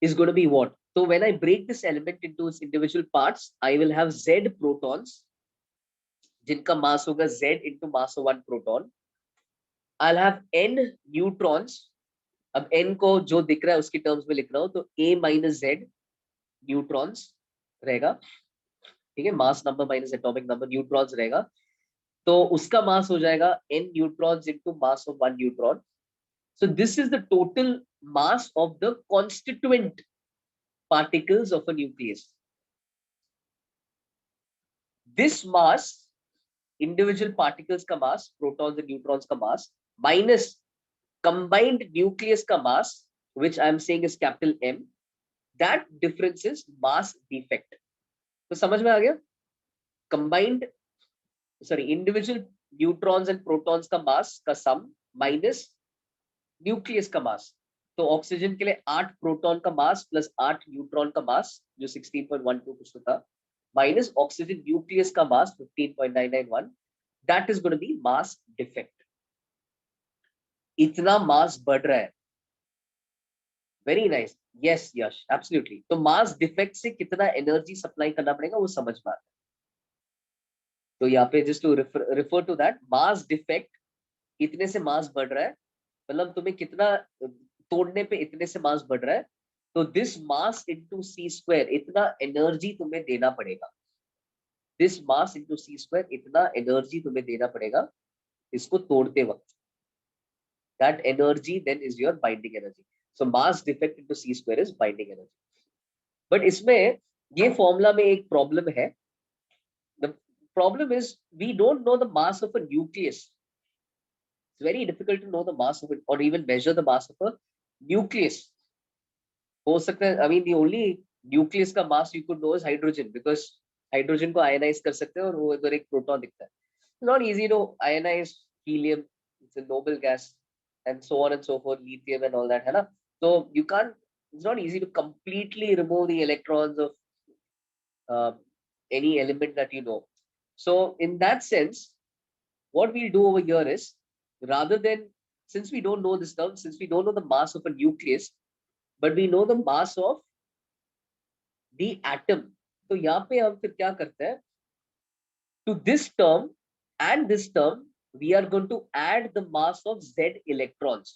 is going to be what? So when I break this element into its individual parts, I will have Z protons, जिनका mass होगा Z into mass of 1 proton. I'll have N neutrons. अब n को जो दिख रहा है उसकी terms में लिख रहा हूं, तो a माइनस z न्यूट्रॉन्स रहेगा. ठीक है, mass number minus atomic number, neutrons रहेगा, तो उसका मास हो जाएगा n neutrons into mass of 1 neutron. So this is the total mass of the constituent particles of a nucleus. This mass, individual particles का mass, protons and neutrons का mass, minus combined nucleus का mass, which I am saying is capital M, that difference is mass defect. तो समझ में आ गया? Combined, sorry, individual neutrons and protons का mass का sum minus nucleus का मास. तो ऑक्सीजन के लिए 8 प्रोटॉन का मास प्लस 8 न्यूट्रॉन का मास जो 16.12 कुछ तो था, माइनस ऑक्सीजन न्यूक्लियस का mass 15.991, that is going to be mass defect. इतना मास बढ़ रहा है. Very nice, yes Yash, absolutely. तो मास डिफेक्ट से कितना एनर्जी सप्लाई करना पड़ेगा वो समझ में आता है. तो यहाँ पे just to refer to that, mass defect, इतने से मास बढ़ रहा है, मतलब तुम्हें कितना तोड़ने पे इतने से मास बढ़ रहा है, तो this mass into C square, इतना एनर्जी तुम्हें देना पड़ेगा. This mass into C square, इतना एनर्जी तुम्हें देना पड़ेगा इसको तोड़ते वक्त. That energy then is your binding energy. So mass defect into C square is binding energy. But इसमें ये फॉर्मूला में एक प्रॉब्लम है. The problem is we don't know the mass of a nucleus. It's very difficult to know the mass of it or even measure the mass of a nucleus. हो सकता है, I mean, the only nucleus का mass you could know is hydrogen, because hydrogen को ionize कर सकते हैं और वो इधर एक प्रोटॉन दिखता है. It's not easy to ionize helium, it's a noble gas, and so on and so forth, lithium and all that, है ना? So you can't, it's not easy to completely remove the electrons of any element that you know. So in that sense, what we'll do over here is, rather than, since we don't know this term, since we don't know the mass of a nucleus, but we know the mass of the atom, तो यहाँ पे हम फिर क्या करते हैं, to this term and this term we are going to add the mass of z electrons.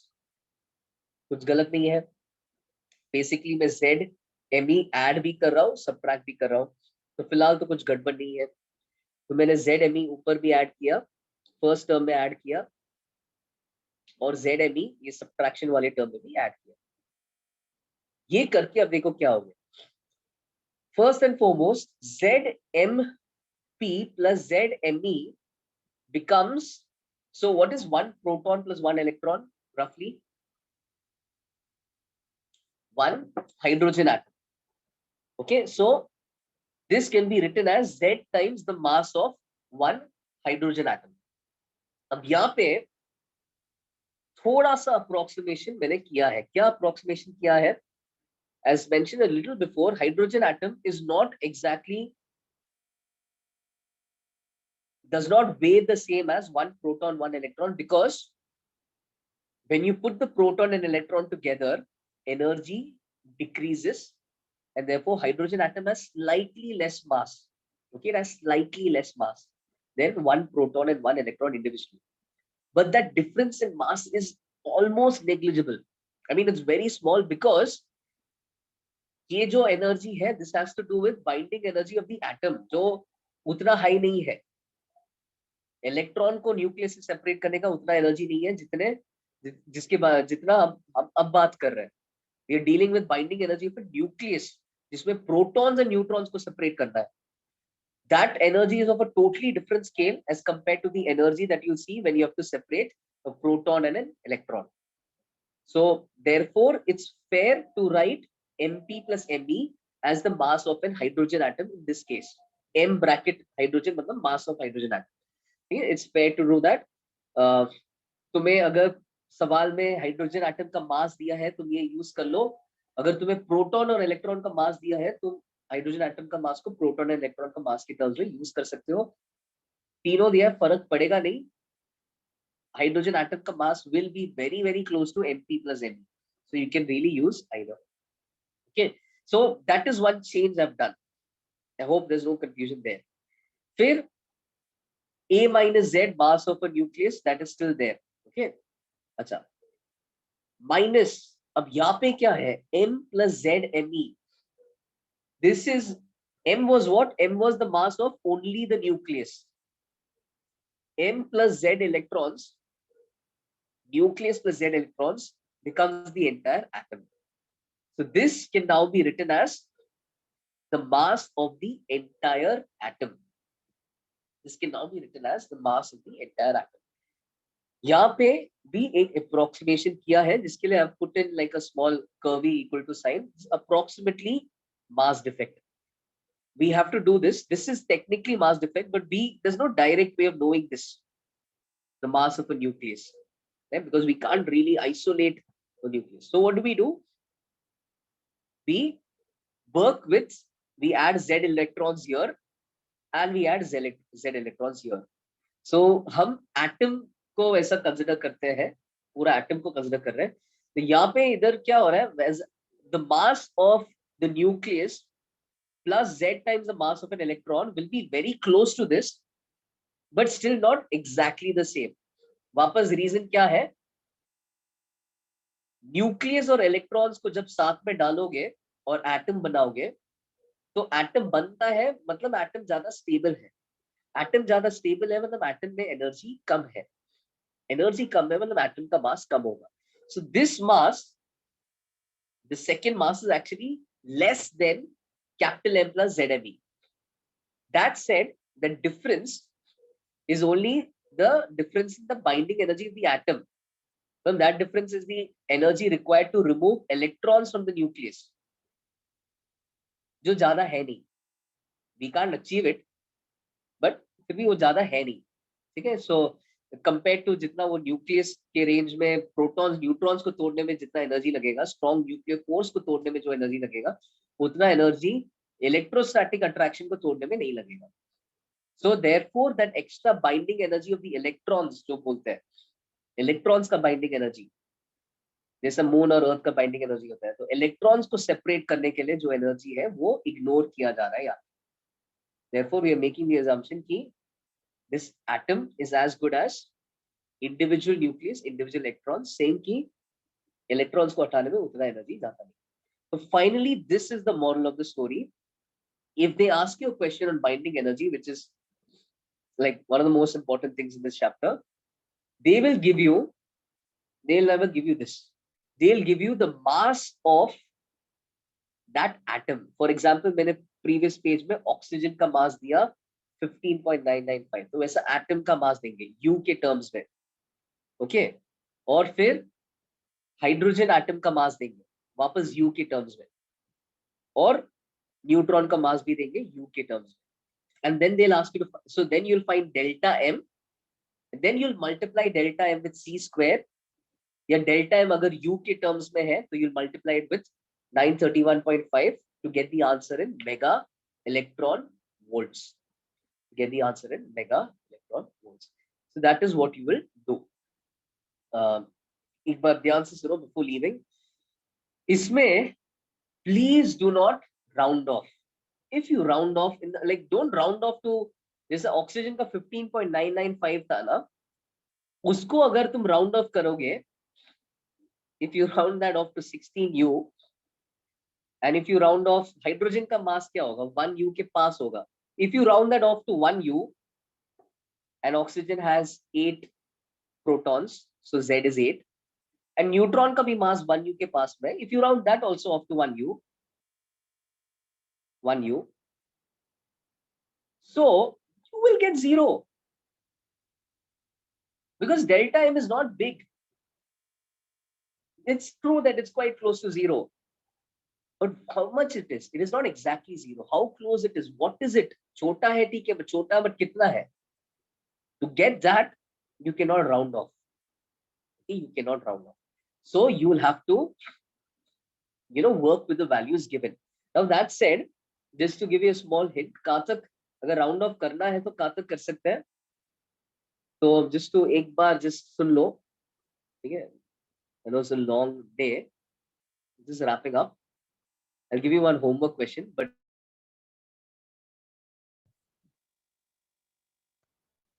कुछ गलत नहीं है, बेसिकली मैं z me ऐड भी कर रहा हूँ, सबट्रैक्ट भी कर रहा हूँ, तो फिलहाल तो कुछ गड़बड़ नहीं है. तो मैंने z me ऊपर भी ऐड किया, फर्स्ट टर्म में ऐड किया, और ZME ये सब्ट्रैक्शन वाले टर्म में भी ऐड किया. ये करके अब देखो क्या हो गया. First and foremost ZMP plus ZME becomes, so what is 1 proton plus 1 electron roughly? 1 hydrogen atom. Okay, so this can be written as Z times the mass of 1 hydrogen atom. अब यहाँ पे थोड़ा सा अप्रोक्सीमेशन मैंने किया है. क्या approximation किया है? As mentioned a little before, hydrogen atom is not exactly, does not weigh the same as 1 proton 1 electron, because when you put the proton and electron together, energy decreases, and therefore hydrogen atom has slightly less mass. Okay, it has slightly less mass than 1 proton and 1 electron individually. But that difference in mass is almost negligible. I mean, it's very small, because ये जो energy है, this has to do with binding energy of the atom, जो उतना high नहीं है. Electron को nucleus से separate करने का उतना एनर्जी नहीं है जितने जितना हम अब बात कर रहे हैं. We are dealing with binding energy of nucleus, जिसमें प्रोटॉन्स एंड न्यूट्रॉन्स को सेपरेट करना है. That energy is of a totally different scale as compared to the energy that you see when you have to separate a proton and an electron. So therefore, it's fair to write Mp plus Me as the mass of an hydrogen atom in this case. M bracket hydrogen मतलब mass of hydrogen atom. It's fair to do that. तुम्हें अगर सवाल में hydrogen atom का मास दिया है, तुम ये यूज कर लो. अगर तुम्हें प्रोटॉन और इलेक्ट्रॉन का मास दिया है, तुम हाइड्रोजन एटम का मास को प्रोटॉन और इलेक्ट्रॉन का मास के टर्म्स में यूज कर सकते हो. तीनों दिया, फर्क पड़ेगा नहीं. हाइड्रोजन एटम का मास will be very very close to Mp plus Me, so you can really use either. Okay, so that is one change I've done. I hope there's no confusion there. फिर A minus Z mass of a nucleus, that is still there. Okay, अच्छा, minus अब यहाँ पे क्या है, M plus Z Me. This is M was what? M was the mass of only the nucleus. M plus Z electrons, nucleus plus Z electrons becomes the entire atom. So this can now be written as the mass of the entire atom. This can now be written as the mass of the entire atom. यहाँ पे भी एक approximation किया है जिसके लिए I've put in like a small curvy equal to sign, approximately mass defect. We have to do this. This is technically mass defect, but there's no direct way of knowing this, the mass of a nucleus, right? Because we can't really isolate the nucleus. So what do? We work with, we add Z electrons here and we add Z electrons here. So हम atom को ऐसा consider करते हैं, पूरा atom को consider कर रहे हैं. तो यहाँ पे इधर क्या हो रहा है, the mass of the nucleus plus Z times the mass of an electron will be very close to this, but still not exactly the same. वापस रीजन क्या है, न्यूक्लियस और इलेक्ट्रॉन्स को जब साथ में डालोगे और एटम बनाओगे तो एटम बनता है, मतलब एटम ज्यादा स्टेबल है. एटम ज्यादा स्टेबल है मतलब एटम में एनर्जी कम है. एनर्जी कम है मतलब एटम का मास कम होगा. So this mass, the second mass is actually less than capital M plus ZME. That said, the difference is only the difference in the binding energy of the atom. So that difference is the energy required to remove electrons from the nucleus, जो ज्यादा है नहीं. We can't achieve it, but फिर भी वो ज्यादा है नहीं. ठीक है. सो कंपेयर टू जितना वो न्यूक्लियस के रेंज में प्रोटॉन्स न्यूट्रॉन्स को तोड़ने में जितना एनर्जी लगेगा, स्ट्रॉन्ग न्यूक्लियर फोर्स को तोड़ने में जो एनर्जी लगेगा, उतना एनर्जी इलेक्ट्रोस्टैटिक अट्रैक्शन को तोड़ने में नहीं लगेगा. So therefore that extra binding energy of the electrons, जो बोलते हैं इलेक्ट्रॉन्स का बाइंडिंग एनर्जी, जैसे मून और अर्थ का बाइंडिंग एनर्जी होता है, तो इलेक्ट्रॉन्स को सेपरेट करने के लिए जो एनर्जी है वो इग्नोर किया जा रहा है यहाँ. Therefore we are making the assumption कि this atom is as good as individual nucleus, individual electrons, saying कि electrons को हटाने में उतना एनर्जी जाता नहीं. So finally, this is the moral of the story. If they ask you a question on binding energy, which is like one of the most important things in this chapter, they'll never give you this. They'll give you the mass of that atom. For example, मैंने previous page में oxygen का मास दिया 15.995, तो वैसा atom का मास देंगे U के terms में. ओके. और फिर हाइड्रोजन एटम का मास देंगे वापस U के टर्म्स में, और न्यूट्रॉन का मास भी देंगे U के टर्म्स में. And then they'll ask you to, so then you'll find delta M, and then you'll multiply delta M with C square, या delta M अगर U के टर्म्स में है तो you'll multiply it with 931.5 to get the answer in mega electron volts. Get the answer in mega electron volts. So that is what you will do. एक बार ध्यान से सुनो before leaving. इसमें please do not round off. If you round off in the, like don't round off to, जैसे oxygen का 15.995 था ना, उसको अगर तुम राउंड ऑफ करोगे, if you round that off to 16U, and if you round off hydrogen का मास क्या होगा, 1U के पास होगा. If you round that off to 1U, and oxygen has 8 protons, so Z is 8, and neutron का भी mass 1U के पास में, if you round that also off to 1U, so you will get 0, because delta M is not big. It's true that it's quite close to 0, but how much it is not exactly 0. How close it is, what is it? छोटा है, ठीक है, but छोटा but कितना है? To get that, you cannot round off. You cannot round off. So you will have to, work with the values given. Now that said, just to give you a small hint, कहाँ तक अगर round off करना है तो कहाँ तक कर सकते हैं? तो just to एक बार just सुन लो, ठीक है? I know it's a long day. Just wrapping up. I'll give you one homework question, but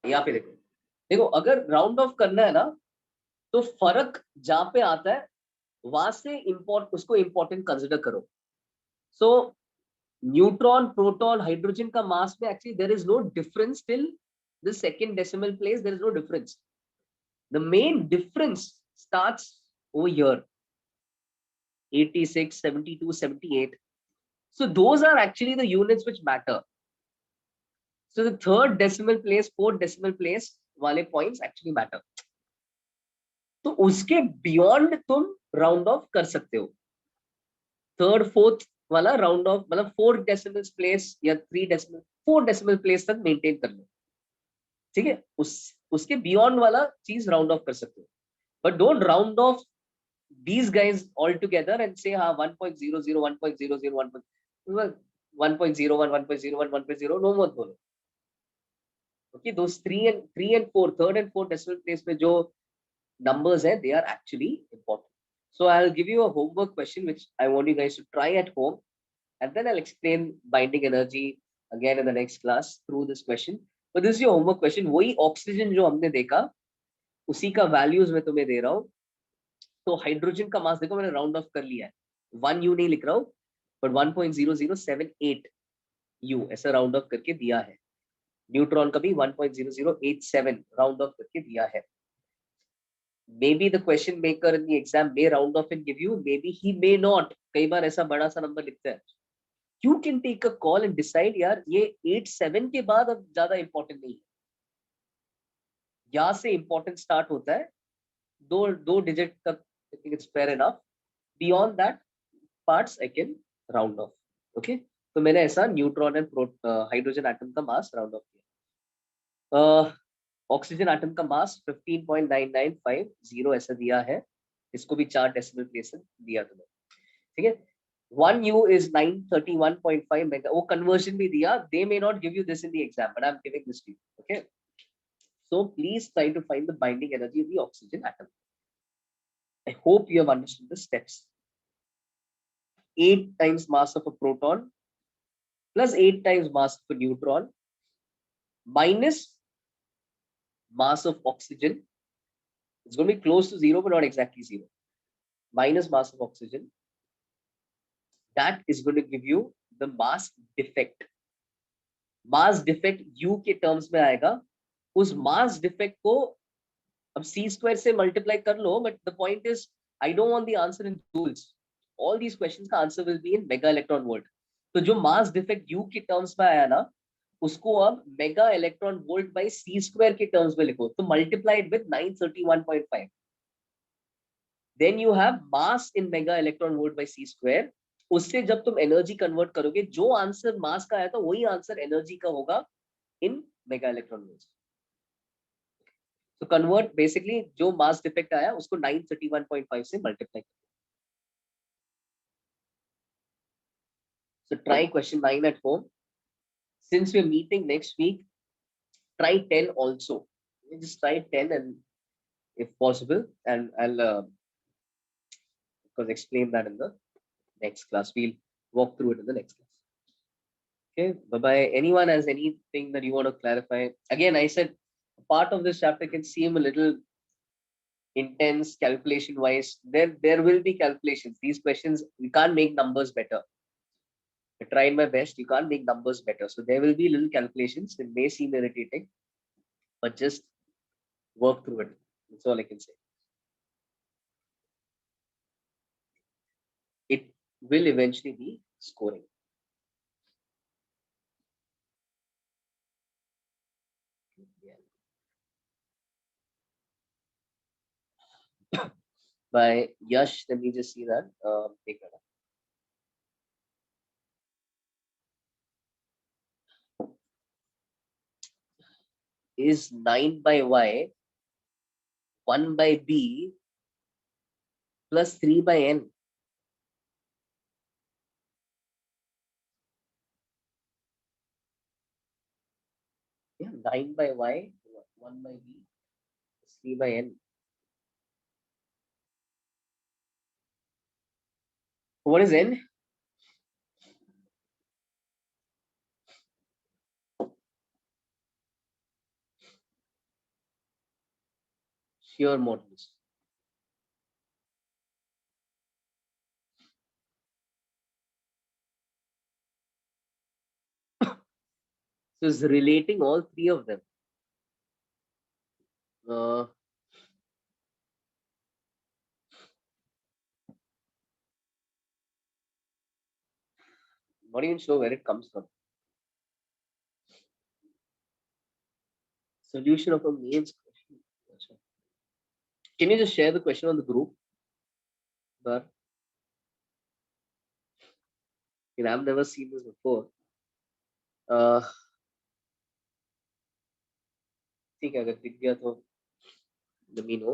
यहाँ पे देखो अगर राउंड ऑफ करना है ना, तो फर्क जहां पे आता है वहां से उसको इंपॉर्टेंट कंसिडर करो. सो Neutron, proton, hydrogen का mass में actually there is no difference till the second decimal place. There is no difference. The main difference starts over here, 86, 72, 78. So those are actually the units which matter. So the third decimal place, fourth decimal place वाले points actually matter. तो उसके beyond तुम round off कर सकते हो. Third, fourth वाला round off मतलब 4 decimal place या 3 decimal 4 decimal place तक maintain कर लो. ठीक है, उसके beyond वाला चीज round off कर सकते हो. But don't round off these guys all together and say 1.00, 1.00, 1.01, 1.01, 1.0, no मत बोलो. Okay, those 3 and 4, third and fourth decimal place में जो numbers है, they are actually important. So I'll give you a homework question which I want you guys to try at home, and then I'll explain binding energy again in the next class through this question. But this is your homework question. वही oxygen जो हमने देखा उसी का values मैं तुम्हें दे रहा हूँ. तो हाइड्रोजन का मास देखो मैंने राउंड ऑफ कर लिया है, 1 U नहीं लिख रहा हूँ, बट 1.0078 U ऐसा राउंड ऑफ करके दिया है. न्यूट्रॉन का भी 1.0087 राउंड ऑफ करके दिया है. Maybe the question maker in the exam may round off and give you, maybe he may not. कई बार ऐसा बड़ा सा नंबर लिखता है. You can take a call and decide यार ये 87 के बाद अब ज्यादा इंपॉर्टेंट नहीं है. यहाँ से इंपॉर्टेंट स्टार्ट होता है, दो डिजिट तक. I think it's fair enough. Beyond that parts I can round off. Okay, तो मैंने ऐसा न्यूट्रॉन एंड हाइड्रोजन एटम का मास राउंड ऑफ किया. ऑक्सीजन एटम का मास 15.9950 ऐसा दिया है. इसको भी 4 डेसिमल प्लेस दिया तुम्हें. ठीक है, 1 U is 931.5 मेगा. वो कन्वर्जन भी दिया. They may not give you this in the exam, but I'm giving this to you. Okay, so please try to find the binding energy of the oxygen atom. I hope you have understood the steps. 8 times mass of a proton plus 8 times mass of a neutron minus mass of oxygen. It's going to be close to 0, but not exactly 0. Minus mass of oxygen. That is going to give you the mass defect. Mass defect U के terms में आएगा. उस mass defect को अब c² से multiply कर लो, but the point is I don't want the answer in joules. All these questions का answer will be in mega electron volt. तो जो mass defect U के terms में आया ना, उसको अब mega electron volt by c² के टर्म्स में लिखो. तो multiplied with 931.5. Then you have mass in mega electron volt by c². उससे जब तुम एनर्जी कन्वर्ट करोगे, जो आंसर मास का आया था वही आंसर एनर्जी का होगा इन मेगा इलेक्ट्रॉन वोल्ट. तो कन्वर्ट बेसिकली जो मास डिफेक्ट आया उसको 931.5 से मल्टीप्लाई करो. So try question 9 at home. Since we're meeting next week, try 10 also. Just try 10 and if possible, and I'll because explain that in the next class. We'll walk through it in the next class. Okay, bye-bye. Anyone has anything that you want to clarify? Again, I said part of this chapter can seem a little intense calculation wise. There will be calculations. These questions, we can't make numbers better. I tried my best. You can't make numbers better. So there will be little calculations. It may seem irritating, but just work through it. That's all I can say. It will eventually be scoring. By Yash, let me just see that. Take that up. Is 9 by Y 1 by B plus 3 by N? Yeah, 9 by Y 1 by B plus 3 by N. What is N? Shear modulus. So it's relating all three of them. Not even sure where it comes from. Solution of a mains question. Can you just share the question on the group? But I've never seen this before. ठीक है, अगर दिख गया तो let me know.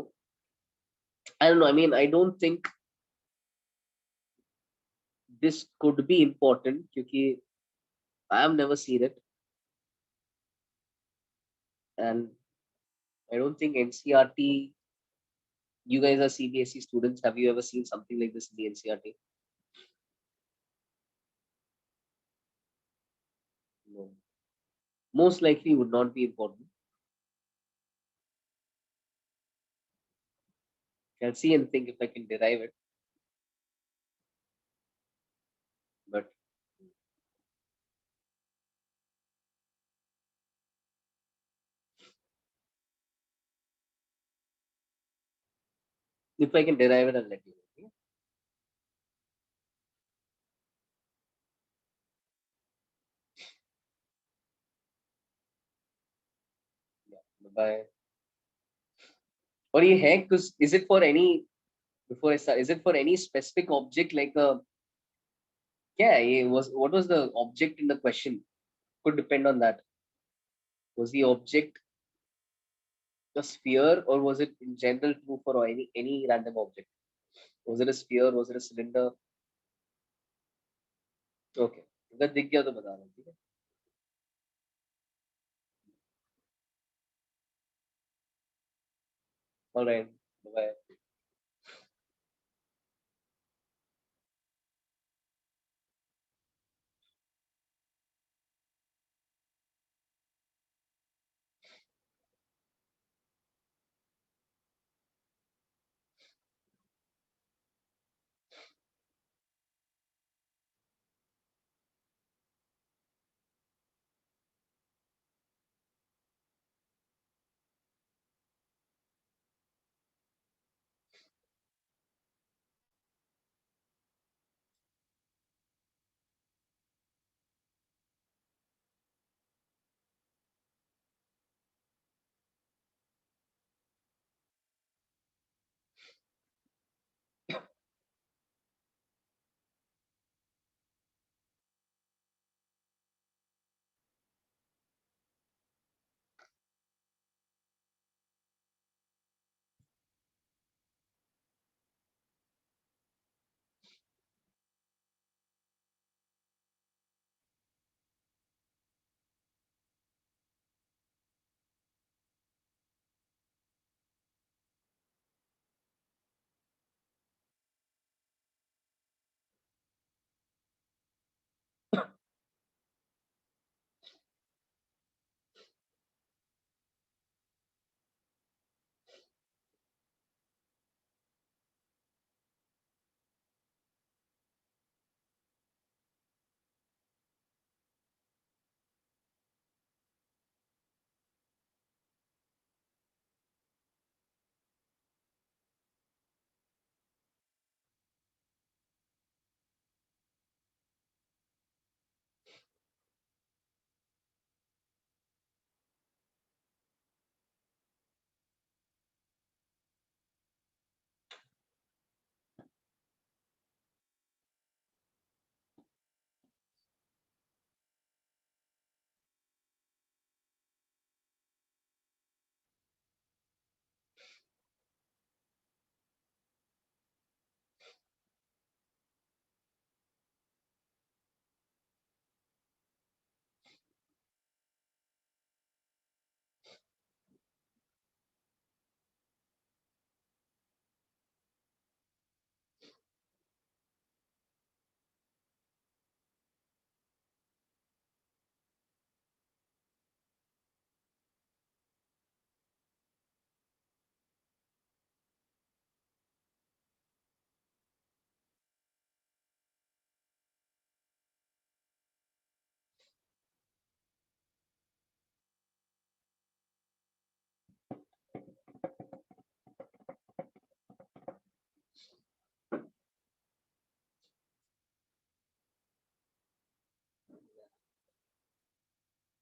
I don't know. I mean, I don't think this could be important because I have never seen it, and I don't think NCRT. You guys are CBSE students. Have you ever seen something like this in the NCRT? No. Most likely would not be important. I'll see and think if I can derive it. But if I can derive it, I'll let you know. Okay? Yeah. Bye. Or ये है because is it for any before I start? Is it for any specific object like a yeah? Was what was the object in the question? Could depend on that. Was the object a sphere or was it in general true for any random object? Was it a sphere? Was it a cylinder? Okay. अगर दिख गया तो बता रहा हूँ ठीक है. All right. Bye.